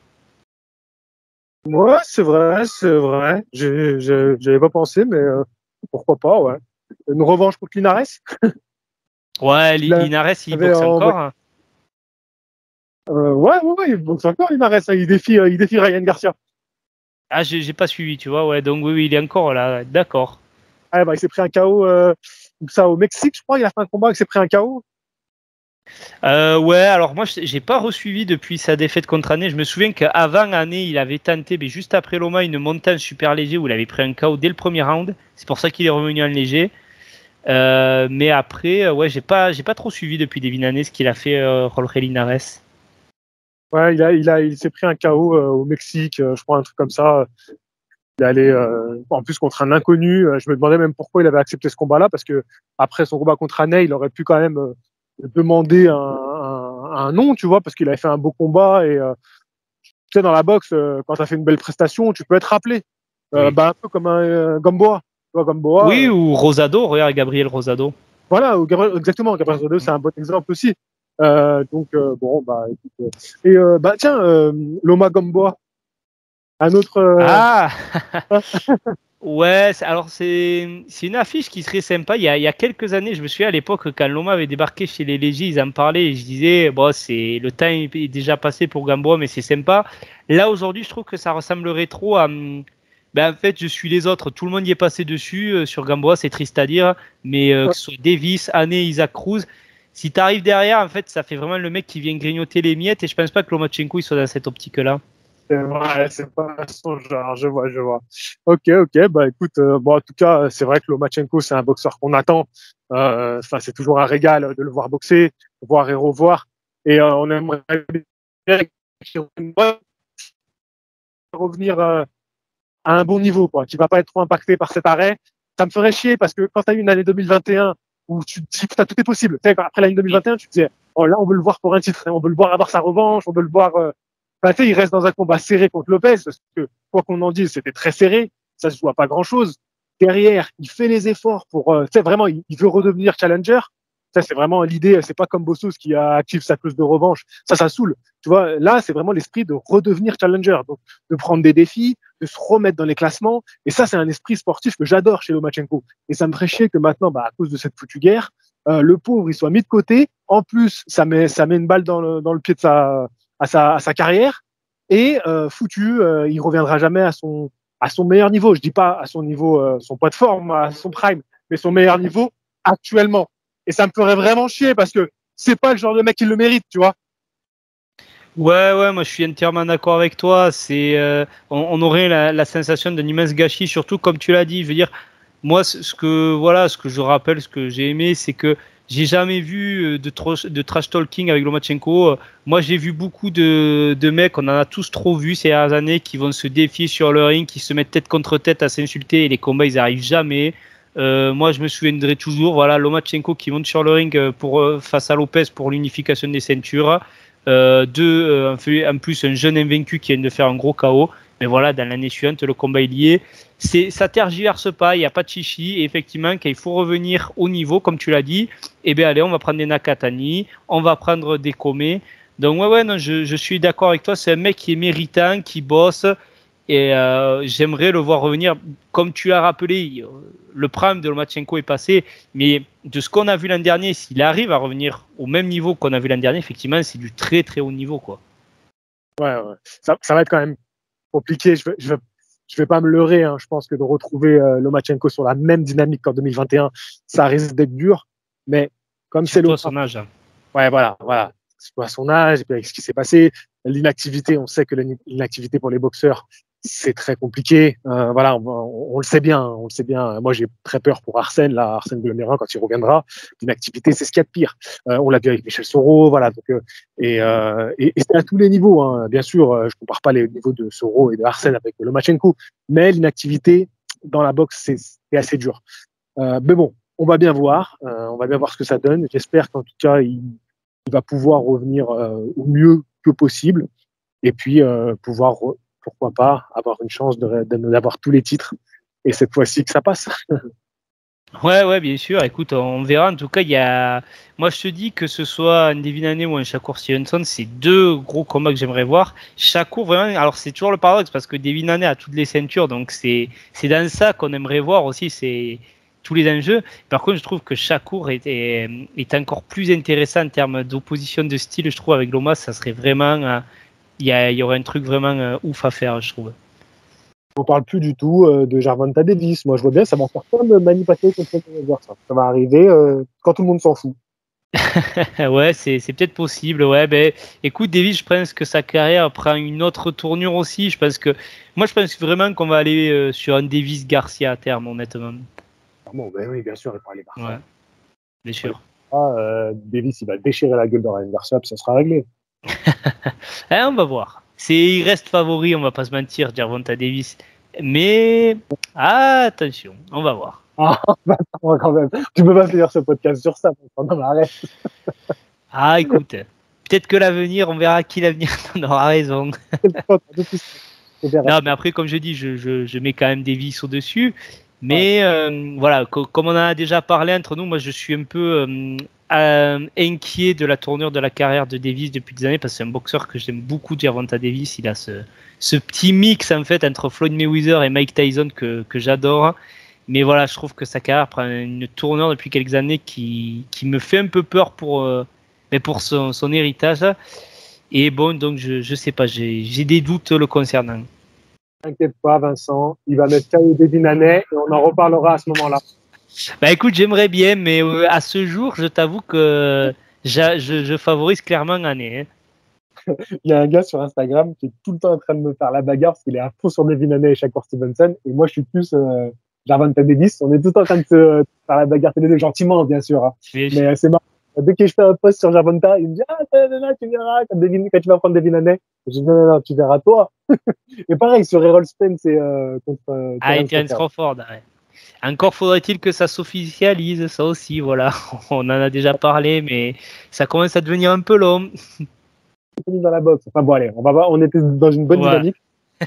Ouais, c'est vrai. J'avais pas pensé, mais pourquoi pas, ouais. Une revanche contre Linares? Ouais, Il Linares, il avait boxe encore. Hein. Ouais, il boxe encore Linares. Hein, il défie Ryan Garcia. J'ai pas suivi, tu vois, ouais, donc oui, il est encore là, d'accord. Ah, bah, il s'est pris un KO ça, au Mexique, je crois. Il a fait un combat, il s'est pris un KO. Ouais, alors moi, j'ai pas resuivi depuis sa défaite contre Année. Je me souviens qu'avant Année, il avait tenté, mais juste après Loma, une montée en super léger où il avait pris un KO dès le premier round. C'est pour ça qu'il est revenu en léger. Mais après, ouais, j'ai pas trop suivi depuis Devin Haney ce qu'il a fait Jorge Linares. Ouais, il s'est pris un KO au Mexique, je crois, un truc comme ça. Il est allé en plus contre un inconnu. Je me demandais même pourquoi il avait accepté ce combat-là, parce que après son combat contre Annay, il aurait pu quand même demander un nom, tu vois, parce qu'il avait fait un beau combat. Et tu sais, dans la boxe, quand tu as fait une belle prestation, tu peux être rappelé. Oui. Un peu comme un Gamboa. Tu vois, Gamboa, Oui, ou Rosado, regarde Gabriel Rosado. voilà, exactement. Gabriel Rodeo, c'est un bon exemple aussi. Donc, bon, bah, écoute, et bah, tiens, Loma Gamboa, un autre. Ah Ouais, alors c'est une affiche qui serait sympa. Il y a quelques années, je me souviens à l'époque, quand Loma avait débarqué chez les Légis, ils en parlaient et je disais, bon, le temps est déjà passé pour Gamboa, mais c'est sympa. Là, aujourd'hui, je trouve que ça ressemblerait trop à. En fait, je suis les autres. Tout le monde y est passé dessus. Sur Gamboa, c'est triste à dire, mais que ce soit Davis, Année, Isaac Cruz. Si tu arrives derrière, en fait, ça fait vraiment le mec qui vient grignoter les miettes et je pense pas que Lomachenko il soit dans cette optique-là. C'est vrai, c'est pas son genre, je vois. Ok, bah écoute, bon, en tout cas, c'est vrai que Lomachenko, c'est un boxeur qu'on attend. C'est toujours un régal de le voir boxer, voir et revoir. Et on aimerait bien qu'il revenir à un bon niveau, quoi, qui va pas être trop impacté par cet arrêt. Ça me ferait chier parce que quand tu as eu une année 2021 où tu te dis, putain, tout est possible. Tu sais, après l'année 2021, tu te disais, oh là, on veut le voir pour un titre, on veut le voir avoir sa revanche, on veut le voir. Il reste dans un combat serré contre Lopez, parce que, quoi qu'on en dise, c'était très serré, ça se joue à pas grand-chose. Derrière, il fait les efforts pour, vraiment, il veut redevenir challenger. Ça, c'est vraiment l'idée, c'est pas comme Bossos qui active sa clause de revanche. Ça saoule. Tu vois, là, c'est vraiment l'esprit de redevenir challenger, donc de prendre des défis, de se remettre dans les classements. Et ça, c'est un esprit sportif que j'adore chez Lomachenko. Et ça me ferait chier que maintenant, bah, à cause de cette foutue guerre, le pauvre, il soit mis de côté. En plus, ça met une balle dans le pied de à sa carrière. Et foutu, il reviendra jamais à son meilleur niveau. Je dis pas à son niveau, son poids de forme, à son prime, mais son meilleur niveau actuellement. Et ça me ferait vraiment chier parce que c'est pas le genre de mec qui le mérite, tu vois. Ouais, moi je suis entièrement d'accord avec toi. On aurait la sensation d'un immense gâchis, surtout comme tu l'as dit. Je veux dire, moi, ce que je rappelle, ce que j'ai aimé, c'est que j'ai jamais vu de trash talking avec Lomachenko. Moi, j'ai vu beaucoup de mecs, on en a tous trop vu ces dernières années, qui vont se défier sur le ring, qui se mettent tête contre tête à s'insulter et les combats, ils arrivent jamais. Moi, je me souviendrai toujours, voilà, Lomachenko qui monte sur le ring face à Lopez pour l'unification des ceintures. En plus, un jeune invaincu qui vient de faire un gros KO. Mais voilà, dans l'année suivante, le combat est lié. Ça tergiverse pas, il n'y a pas de chichi. Et effectivement, quand il faut revenir au niveau, comme tu l'as dit, eh bien, allez, on va prendre des Nakatani, on va prendre des Kome. Donc, ouais, non, je suis d'accord avec toi. C'est un mec qui est méritant, qui bosse. Et j'aimerais le voir revenir. Comme tu l'as rappelé, le prime de Lomachenko est passé, mais de ce qu'on a vu l'an dernier, s'il arrive à revenir au même niveau qu'on a vu l'an dernier, effectivement, c'est du très très haut niveau, quoi. Ouais. Ça va être quand même compliqué. Je vais pas me leurrer. Hein. Je pense que de retrouver Lomachenko sur la même dynamique qu'en 2021, ça risque d'être dur. Mais comme c'est Surtout à son âge. Ouais, voilà. À son âge, et puis avec ce qui s'est passé, l'inactivité, on sait que l'inactivité pour les boxeurs, c'est très compliqué. Voilà, on le sait bien. Moi, j'ai très peur pour Arsène Glomérin, quand il reviendra. L'inactivité, c'est ce qu'il y a de pire. On l'a vu avec Michel Soro, voilà. Donc, et c'est à tous les niveaux. Hein. Bien sûr, je compare pas les niveaux de Soro et de Arsène avec Lomachenko, mais l'inactivité dans la boxe, c'est assez dur. Mais bon, on va bien voir. On va bien voir ce que ça donne. J'espère qu'en tout cas, il va pouvoir revenir au mieux que possible et puis pouvoir, pourquoi pas, avoir une chance d'avoir tous les titres et cette fois-ci que ça passe. Ouais, bien sûr. Écoute, on verra. En tout cas, moi, je te dis que ce soit un Devin Haney ou un Shakur Stevenson, c'est deux gros combats que j'aimerais voir. Shakur, vraiment, alors c'est toujours le paradoxe parce que Devin Haney a toutes les ceintures, donc c'est dans ça qu'on aimerait voir aussi, c'est tous les enjeux. Par contre, je trouve que Shakur est encore plus intéressant en termes d'opposition de style. Je trouve avec Lomas, ça serait vraiment, il y aurait un truc vraiment ouf à faire, je trouve. On parle plus du tout de Gervonta Davis. Moi, je vois bien, ça va faire comme Manny Pacquiao contre McGregor. Ça va arriver quand tout le monde s'en fout. Ouais, c'est peut-être possible. Ouais, ben, écoute, Davis, je pense que sa carrière prend une autre tournure aussi. Je pense vraiment qu'on va aller sur un Davis Garcia à terme, honnêtement. Bon, ben oui, bien sûr, il faut aller par ça. Ouais, bien sûr. Davis, il va déchirer la gueule de Ryan Garcia, puis ça sera réglé. On va voir. Il reste favori, on va pas se mentir, Gervonta Davis. Mais attention, on va voir. Quand même. Tu peux pas finir ce podcast sur ça. Non, arrête. Écoute, peut-être que l'avenir, on verra qui l'avenir on aura raison. Non, mais après, comme je dis, je mets quand même Davis au-dessus. Mais voilà, comme on en a déjà parlé entre nous, moi je suis un peu inquiet de la tournure de la carrière de Davis depuis des années parce que c'est un boxeur que j'aime beaucoup, Gervonta Davis. Il a ce petit mix en fait entre Floyd Mayweather et Mike Tyson que j'adore. Mais voilà, je trouve que sa carrière prend une tournure depuis quelques années qui me fait un peu peur pour son héritage. Et bon, donc je sais pas, j'ai des doutes le concernant. T'inquiète pas, Vincent, il va mettre KO Devin Haney et on en reparlera à ce moment-là. Bah écoute, j'aimerais bien, mais à ce jour, je t'avoue que je favorise clairement Haney. Il y a un gars sur Instagram qui est tout le temps en train de me faire la bagarre parce qu'il est à fond sur Devin Haney et Shakur Stevenson. Et moi, je suis plus Gervonta Davis. On est tout le temps en train de se faire la bagarre, gentiment, bien sûr. Hein. Mais c'est marrant. Dès que je fais un post sur Gervonta, il me dit tu verras quand tu vas prendre Devin Haney. Je dis non, tu verras toi. Et pareil, sur Errol Spence et contre Terence Crawford. Ouais. Encore faudrait-il que ça s'officialise, ça aussi, voilà. On en a déjà parlé, mais ça commence à devenir un peu long. Dans la boxe. Enfin bon, allez, on était dans une bonne dynamique.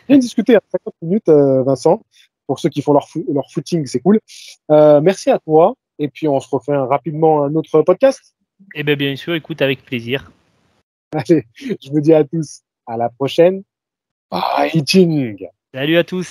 Bien discuté à 50 minutes, Vincent. Pour ceux qui font leur footing, c'est cool. Merci à toi. Et puis, on se refait rapidement un autre podcast. Eh bien sûr, écoute, avec plaisir. Allez, je vous dis à tous à la prochaine. Fighting. Salut à tous.